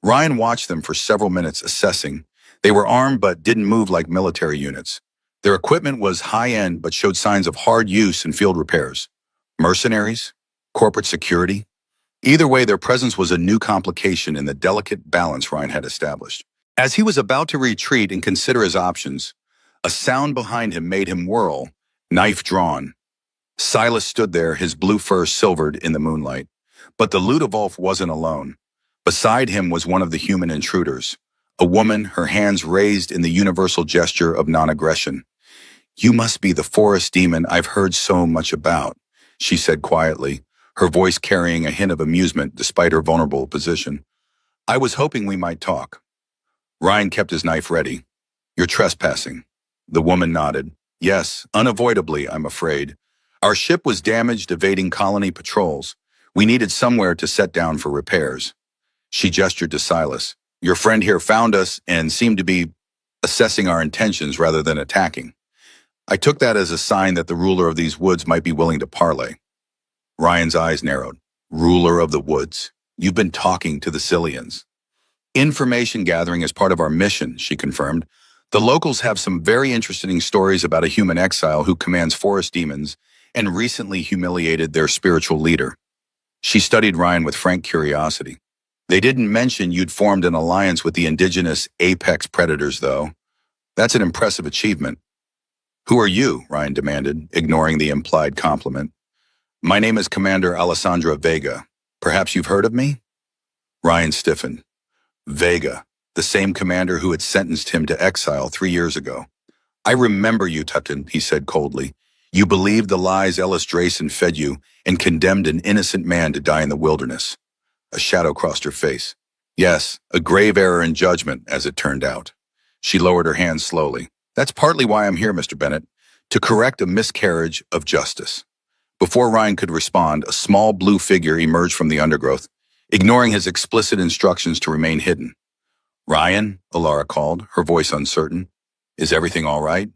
Ryan watched them for several minutes, assessing. They were armed but didn't move like military units. Their equipment was high-end but showed signs of hard use and field repairs. Mercenaries? Corporate security? Either way, their presence was a new complication in the delicate balance Ryan had established. As he was about to retreat and consider his options, a sound behind him made him whirl, knife drawn. Silas stood there, his blue fur silvered in the moonlight. But the Ludovolf wasn't alone. Beside him was one of the human intruders, a woman, her hands raised in the universal gesture of non-aggression. "You must be the forest demon I've heard so much about," she said quietly, her voice carrying a hint of amusement despite her vulnerable position. "I was hoping we might talk." Ryan kept his knife ready. "You're trespassing." The woman nodded. "Yes, unavoidably, I'm afraid. Our ship was damaged evading colony patrols. We needed somewhere to set down for repairs." She gestured to Silas. "Your friend here found us and seemed to be assessing our intentions rather than attacking. I took that as a sign that the ruler of these woods might be willing to parley." Ryan's eyes narrowed. "Ruler of the woods? You've been talking to the Cillians." "Information gathering is part of our mission," she confirmed. "The locals have some very interesting stories about a human exile who commands forest demons and recently humiliated their spiritual leader." She studied Ryan with frank curiosity. "They didn't mention you'd formed an alliance with the indigenous apex predators, though. That's an impressive achievement." "Who are you?" Ryan demanded, ignoring the implied compliment. "My name is Commander Alessandra Vega. Perhaps you've heard of me?" Ryan stiffened. Vega, the same commander who had sentenced him to exile 3 years ago. "I remember you, Tutton," he said coldly. "You believed the lies Ellis Drayson fed you and condemned an innocent man to die in the wilderness." A shadow crossed her face. "Yes, a grave error in judgment, as it turned out." She lowered her hands slowly. "That's partly why I'm here, Mr. Bennett, to correct a miscarriage of justice." Before Ryan could respond, a small blue figure emerged from the undergrowth, ignoring his explicit instructions to remain hidden. "Ryan," Alara called, her voice uncertain. "Is everything all right?"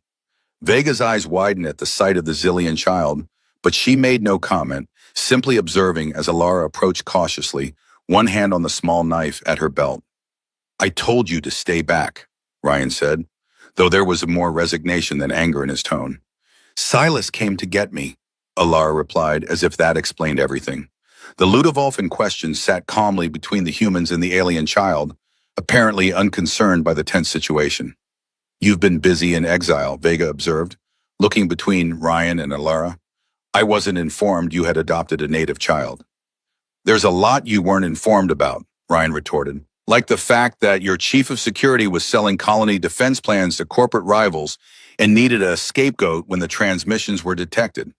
Vega's eyes widened at the sight of the Zillion child, but she made no comment, simply observing as Alara approached cautiously, one hand on the small knife at her belt. "I told you to stay back," Ryan said, though there was more resignation than anger in his tone. "Silas came to get me," Alara replied, as if that explained everything. The Ludovolf in question sat calmly between the humans and the alien child, apparently unconcerned by the tense situation. "You've been busy in exile," Vega observed, looking between Ryan and Alara. "I wasn't informed you had adopted a native child." "There's a lot you weren't informed about," Ryan retorted, "like the fact that your chief of security was selling colony defense plans to corporate rivals and needed a scapegoat when the transmissions were detected."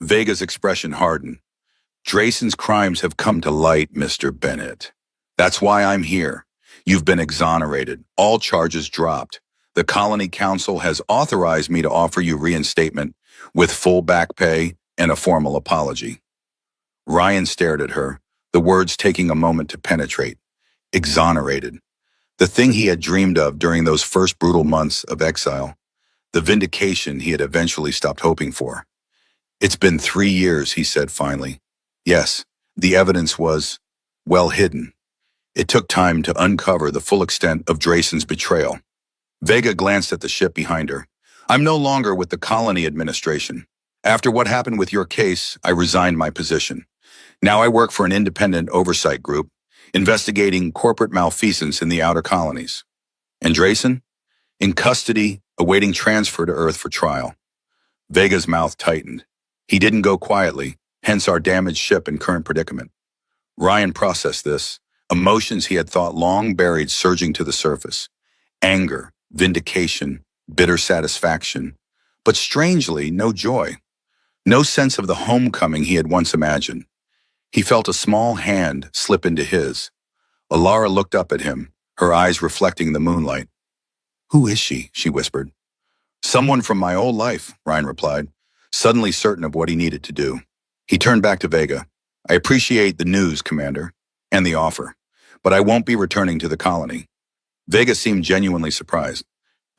Vega's expression hardened. "Drayson's crimes have come to light, Mr. Bennett. That's why I'm here. You've been exonerated, all charges dropped. The Colony Council has authorized me to offer you reinstatement with full back pay and a formal apology." Ryan stared at her, the words taking a moment to penetrate. Exonerated. The thing he had dreamed of during those first brutal months of exile. The vindication he had eventually stopped hoping for. "It's been 3 years," he said finally. "Yes, the evidence was, well, hidden. It took time to uncover the full extent of Drayson's betrayal." Vega glanced at the ship behind her. "I'm no longer with the colony administration. After what happened with your case, I resigned my position. Now I work for an independent oversight group, investigating corporate malfeasance in the outer colonies." "And Drayson?" "In custody, awaiting transfer to Earth for trial." Vega's mouth tightened. "He didn't go quietly, hence our damaged ship and current predicament." Ryan processed this, emotions he had thought long buried surging to the surface. Anger, vindication, bitter satisfaction, but strangely, no joy. No sense of the homecoming he had once imagined. He felt a small hand slip into his. Alara looked up at him, her eyes reflecting the moonlight. "Who is she?" she whispered. "Someone from my old life," Ryan replied, suddenly certain of what he needed to do. He turned back to Vega. "I appreciate the news, Commander, and the offer, but I won't be returning to the colony." Vega seemed genuinely surprised.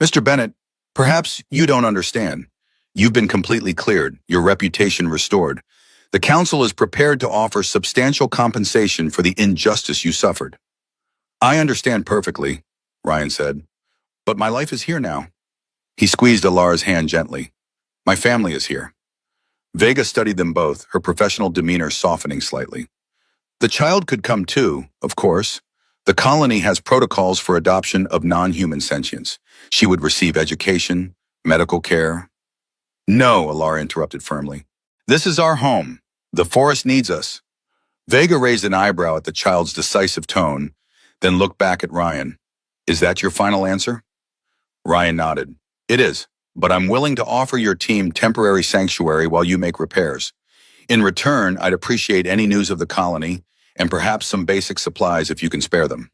"Mr. Bennett, perhaps you don't understand. You've been completely cleared, your reputation restored. The Council is prepared to offer substantial compensation for the injustice you suffered." "I understand perfectly," Ryan said, "but my life is here now." He squeezed Alara's hand gently. "My family is here." Vega studied them both, her professional demeanor softening slightly. The child could come too, of course. The colony has protocols for adoption of non-human sentients. She would receive education, medical care. No, Alara interrupted firmly. This is our home. The forest needs us. Vega raised an eyebrow at the child's decisive tone, then looked back at Ryan. Is that your final answer? Ryan nodded. It is, but I'm willing to offer your team temporary sanctuary while you make repairs. In return, I'd appreciate any news of the colony and perhaps some basic supplies if you can spare them.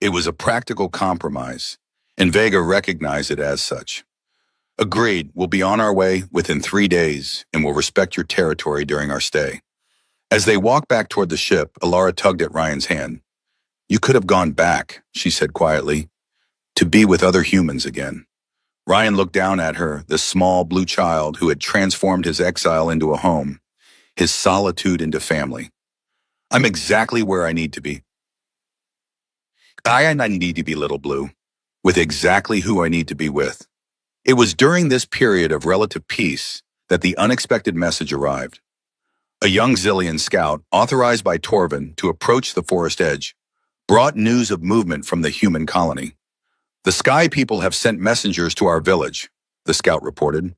It was a practical compromise, and Vega recognized it as such. Agreed, we'll be on our way within 3 days, and we'll respect your territory during our stay. As they walked back toward the ship, Alara tugged at Ryan's hand. You could have gone back, she said quietly, to be with other humans again. Ryan looked down at her, the small blue child who had transformed his exile into a home, his solitude into family. I'm exactly where I need to be. I need to be, little blue, with exactly who I need to be with. It was during this period of relative peace that the unexpected message arrived. A young Zillion scout, authorized by Torvin to approach the forest edge, brought news of movement from the human colony. The Sky People have sent messengers to our village, the scout reported.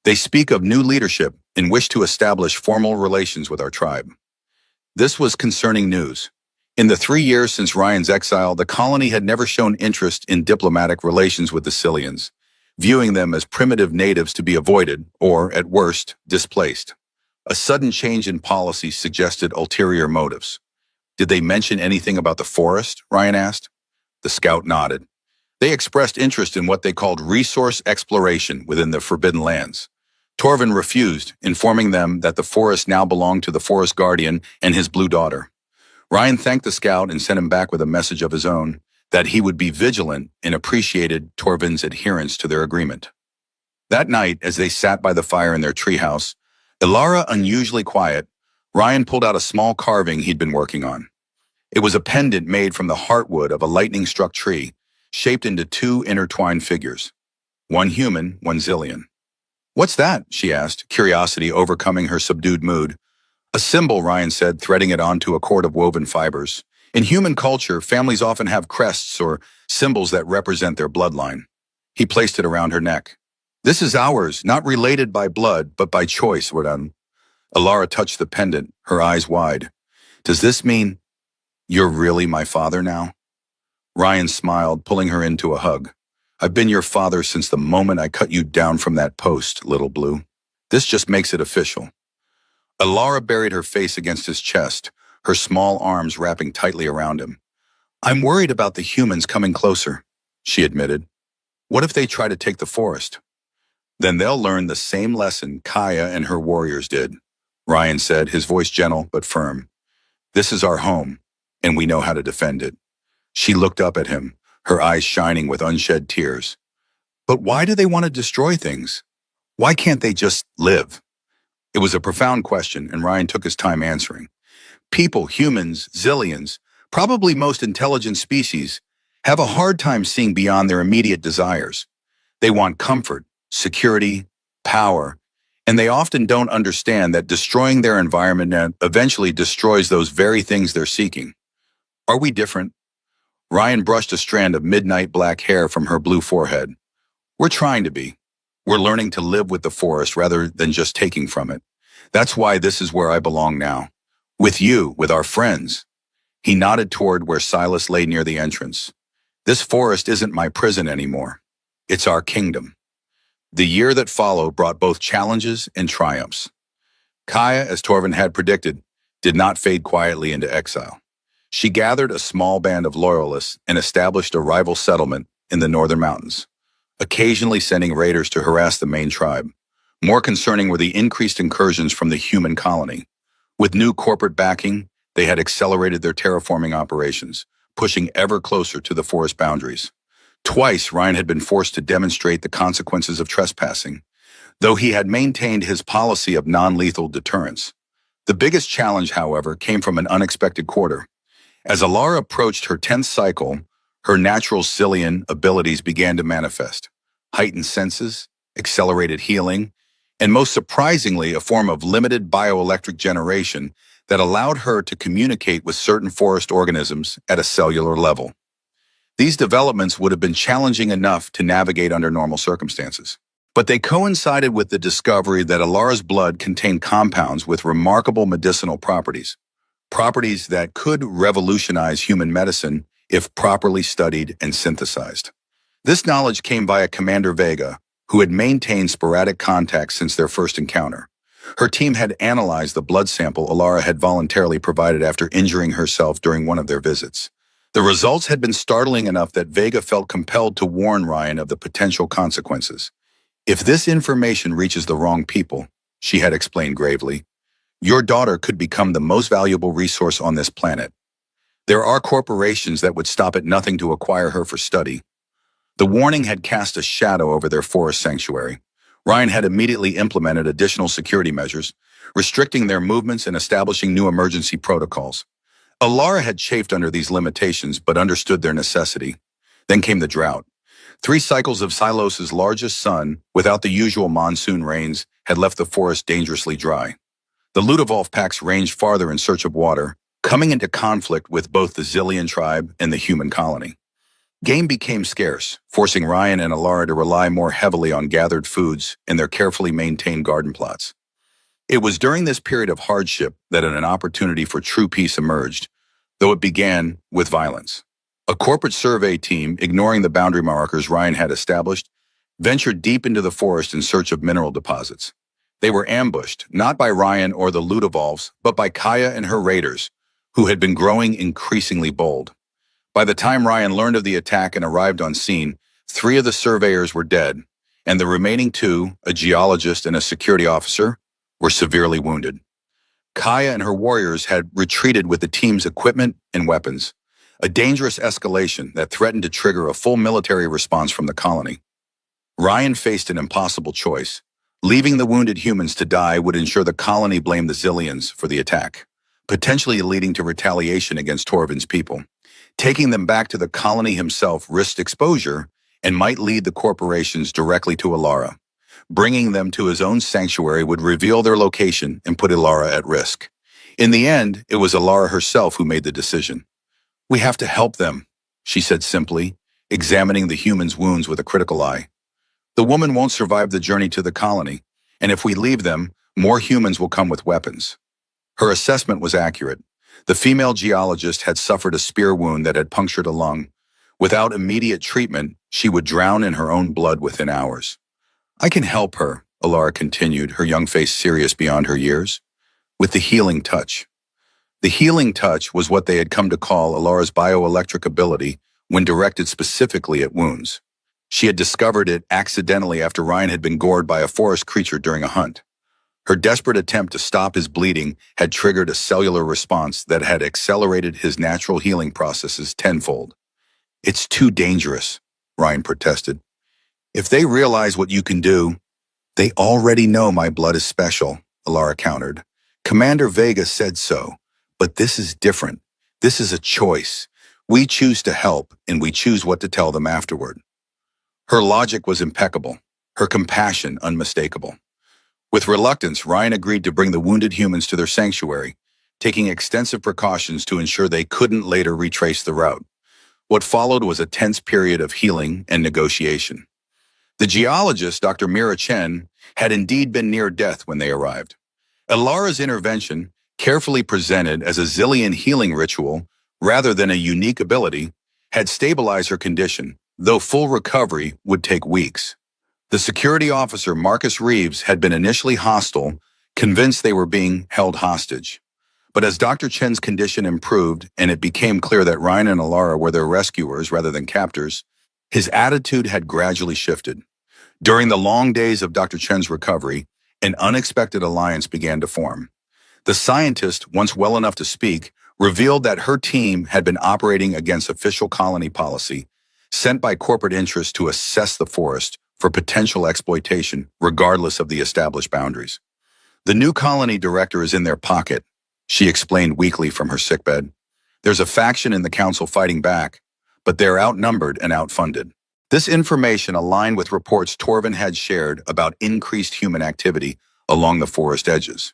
They speak of new leadership and wish to establish formal relations with our tribe. This was concerning news. In the 3 years since Ryan's exile, the colony had never shown interest in diplomatic relations with the Cillians, viewing them as primitive natives to be avoided or, at worst, displaced. A sudden change in policy suggested ulterior motives. Did they mention anything about the forest? Ryan asked. The scout nodded. They expressed interest in what they called resource exploration within the Forbidden Lands. Torvin refused, informing them that the forest now belonged to the forest guardian and his blue daughter. Ryan thanked the scout and sent him back with a message of his own, that he would be vigilant and appreciated Torvin's adherence to their agreement. That night, as they sat by the fire in their treehouse, Ilara unusually quiet, Ryan pulled out a small carving he'd been working on. It was a pendant made from the heartwood of a lightning-struck tree, shaped into 2 intertwined figures. One human, one Zillion. What's that? She asked, curiosity overcoming her subdued mood. A symbol, Ryan said, threading it onto a cord of woven fibers. In human culture, families often have crests or symbols that represent their bloodline. He placed it around her neck. This is ours, not related by blood, but by choice, Rodan. Alara touched the pendant, her eyes wide. Does this mean you're really my father now? Ryan smiled, pulling her into a hug. I've been your father since the moment I cut you down from that post, little blue. This just makes it official. Alara buried her face against his chest, her small arms wrapping tightly around him. I'm worried about the humans coming closer, she admitted. What if they try to take the forest? Then they'll learn the same lesson Kaya and her warriors did, Ryan said, his voice gentle but firm. This is our home, and we know how to defend it. She looked up at him, her eyes shining with unshed tears. But why do they want to destroy things? Why can't they just live? It was a profound question, and Ryan took his time answering. People, humans, Zillions, probably most intelligent species, have a hard time seeing beyond their immediate desires. They want comfort, security, power, and they often don't understand that destroying their environment eventually destroys those very things they're seeking. Are we different? Ryan brushed a strand of midnight black hair from her blue forehead. We're trying to be. We're learning to live with the forest rather than just taking from it. That's why this is where I belong now. With you, with our friends. He nodded toward where Silas lay near the entrance. This forest isn't my prison anymore. It's our kingdom. The year that followed brought both challenges and triumphs. Kaya, as Torvin had predicted, did not fade quietly into exile. She gathered a small band of loyalists and established a rival settlement in the northern mountains, occasionally sending raiders to harass the main tribe. More concerning were the increased incursions from the human colony. With new corporate backing, they had accelerated their terraforming operations, pushing ever closer to the forest boundaries. Twice, Ryan had been forced to demonstrate the consequences of trespassing, though he had maintained his policy of non-lethal deterrence. The biggest challenge, however, came from an unexpected quarter. As Alara approached her 10th cycle, her natural Cillian abilities began to manifest. Heightened senses, accelerated healing, and most surprisingly, a form of limited bioelectric generation that allowed her to communicate with certain forest organisms at a cellular level. These developments would have been challenging enough to navigate under normal circumstances. But they coincided with the discovery that Alara's blood contained compounds with remarkable medicinal properties, properties that could revolutionize human medicine if properly studied and synthesized. This knowledge came via Commander Vega, who had maintained sporadic contact since their first encounter. Her team had analyzed the blood sample Alara had voluntarily provided after injuring herself during one of their visits. The results had been startling enough that Vega felt compelled to warn Ryan of the potential consequences. "If this information reaches the wrong people," she had explained gravely, "your daughter could become the most valuable resource on this planet. There are corporations that would stop at nothing to acquire her for study." The warning had cast a shadow over their forest sanctuary. Ryan had immediately implemented additional security measures, restricting their movements and establishing new emergency protocols. Alara had chafed under these limitations but understood their necessity. Then came the drought. 3 cycles of Silos's largest sun, without the usual monsoon rains, had left the forest dangerously dry. The Ludovolf packs ranged farther in search of water, coming into conflict with both the Zillion tribe and the human colony. Game became scarce, forcing Ryan and Alara to rely more heavily on gathered foods in their carefully maintained garden plots. It was during this period of hardship that an opportunity for true peace emerged, though it began with violence. A corporate survey team, ignoring the boundary markers Ryan had established, ventured deep into the forest in search of mineral deposits. They were ambushed, not by Ryan or the Ludovolfs, but by Kaya and her raiders, who had been growing increasingly bold. By the time Ryan learned of the attack and arrived on scene, 3 of the surveyors were dead, and the remaining 2, a geologist and a security officer, were severely wounded. Kaya and her warriors had retreated with the team's equipment and weapons, a dangerous escalation that threatened to trigger a full military response from the colony. Ryan faced an impossible choice. Leaving the wounded humans to die would ensure the colony blamed the Zillions for the attack, potentially leading to retaliation against Torvin's people. Taking them back to the colony himself risked exposure and might lead the corporations directly to Alara. Bringing them to his own sanctuary would reveal their location and put Alara at risk. In the end, it was Alara herself who made the decision. "We have to help them," she said simply, examining the humans' wounds with a critical eye. "The woman won't survive the journey to the colony, and if we leave them, more humans will come with weapons." Her assessment was accurate. The female geologist had suffered a spear wound that had punctured a lung. Without immediate treatment, she would drown in her own blood within hours. "I can help her," Alara continued, her young face serious beyond her years, "with the healing touch." The healing touch was what they had come to call Alara's bioelectric ability when directed specifically at wounds. She had discovered it accidentally after Ryan had been gored by a forest creature during a hunt. Her desperate attempt to stop his bleeding had triggered a cellular response that had accelerated his natural healing processes tenfold. "It's too dangerous," Ryan protested. "If they realize what you can do—" "They already know my blood is special," Alara countered. "Commander Vega said so, but this is different. This is a choice. We choose to help, and we choose what to tell them afterward." Her logic was impeccable, her compassion unmistakable. With reluctance, Ryan agreed to bring the wounded humans to their sanctuary, taking extensive precautions to ensure they couldn't later retrace the route. What followed was a tense period of healing and negotiation. The geologist, Dr. Mira Chen, had indeed been near death when they arrived. Alara's intervention, carefully presented as a Zillion healing ritual rather than a unique ability, had stabilized her condition, though full recovery would take weeks. The security officer, Marcus Reeves, had been initially hostile, convinced they were being held hostage. But as Dr. Chen's condition improved and it became clear that Ryan and Alara were their rescuers rather than captors, his attitude had gradually shifted. During the long days of Dr. Chen's recovery, an unexpected alliance began to form. The scientist, once well enough to speak, revealed that her team had been operating against official colony policy, sent by corporate interests to assess the forest for potential exploitation, regardless of the established boundaries. "The new colony director is in their pocket," she explained weakly from her sickbed. "There's a faction in the council fighting back, but they're outnumbered and outfunded." This information aligned with reports Torvin had shared about increased human activity along the forest edges.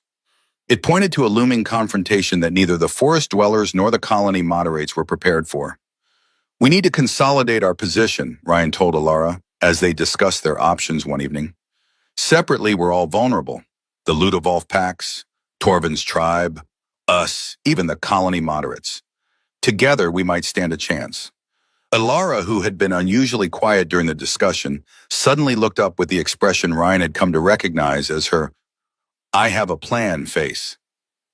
It pointed to a looming confrontation that neither the forest dwellers nor the colony moderates were prepared for. We need to consolidate our position, Ryan told Alara as they discussed their options one evening. Separately, we're all vulnerable. The Ludovolf packs, Torvin's tribe, us, even the colony moderates. Together, we might stand a chance. Alara, who had been unusually quiet during the discussion, suddenly looked up with the expression Ryan had come to recognize as her "I have a plan" face.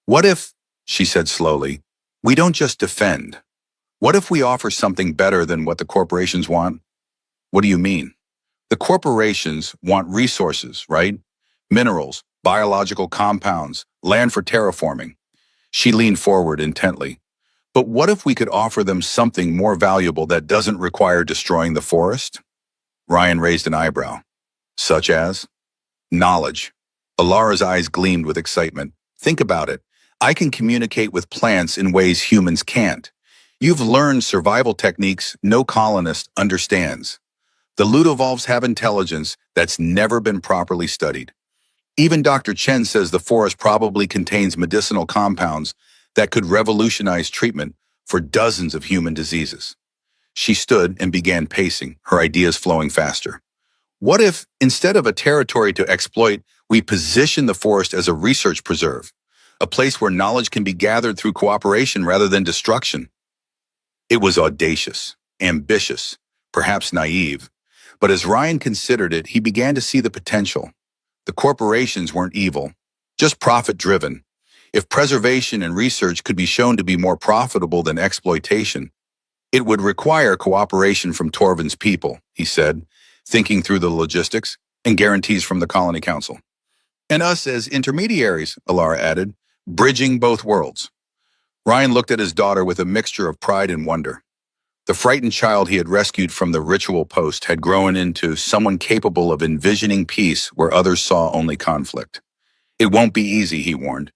What if, she said slowly, we don't just defend? What if we offer something better than what the corporations want? What do you mean? The corporations want resources, right? Minerals, biological compounds, land for terraforming. She leaned forward intently. But what if we could offer them something more valuable that doesn't require destroying the forest? Ryan raised an eyebrow. Such as? Knowledge. Alara's eyes gleamed with excitement. Think about it. I can communicate with plants in ways humans can't. You've learned survival techniques no colonist understands. The Ludovolves have intelligence that's never been properly studied. Even Dr. Chen says the forest probably contains medicinal compounds that could revolutionize treatment for dozens of human diseases. She stood and began pacing, her ideas flowing faster. What if, instead of a territory to exploit, we position the forest as a research preserve, a place where knowledge can be gathered through cooperation rather than destruction? It was audacious, ambitious, perhaps naive, but as Ryan considered it, he began to see the potential. The corporations weren't evil, just profit-driven. If preservation and research could be shown to be more profitable than exploitation, it would require cooperation from Torvin's people, he said, thinking through the logistics, and guarantees from the Colony Council. And us as intermediaries, Alara added, bridging both worlds. Ryan looked at his daughter with a mixture of pride and wonder. The frightened child he had rescued from the ritual post had grown into someone capable of envisioning peace where others saw only conflict. It won't be easy, he warned.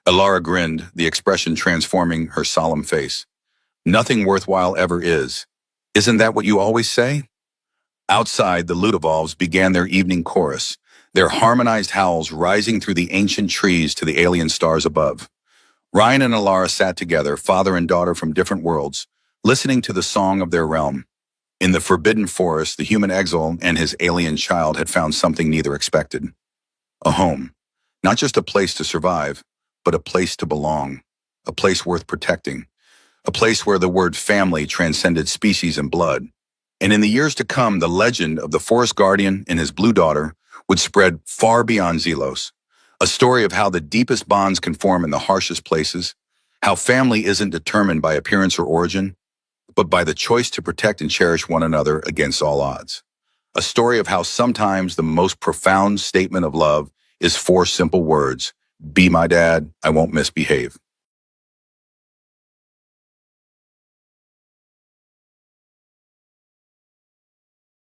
Alara grinned, the expression transforming her solemn face. Nothing worthwhile ever is. Isn't that what you always say? Outside, the Ludovolves began their evening chorus, their harmonized howls rising through the ancient trees to the alien stars above. Ryan and Alara sat together, father and daughter from different worlds, listening to the song of their realm. In the forbidden forest, the human exile and his alien child had found something neither expected. A home. Not just a place to survive, but a place to belong. A place worth protecting. A place where the word family transcended species and blood. And in the years to come, the legend of the forest guardian and his blue daughter would spread far beyond Zelos. A story of how the deepest bonds can form in the harshest places, how family isn't determined by appearance or origin, but by the choice to protect and cherish one another against all odds. A story of how sometimes the most profound statement of love is four simple words: be my dad, I won't misbehave.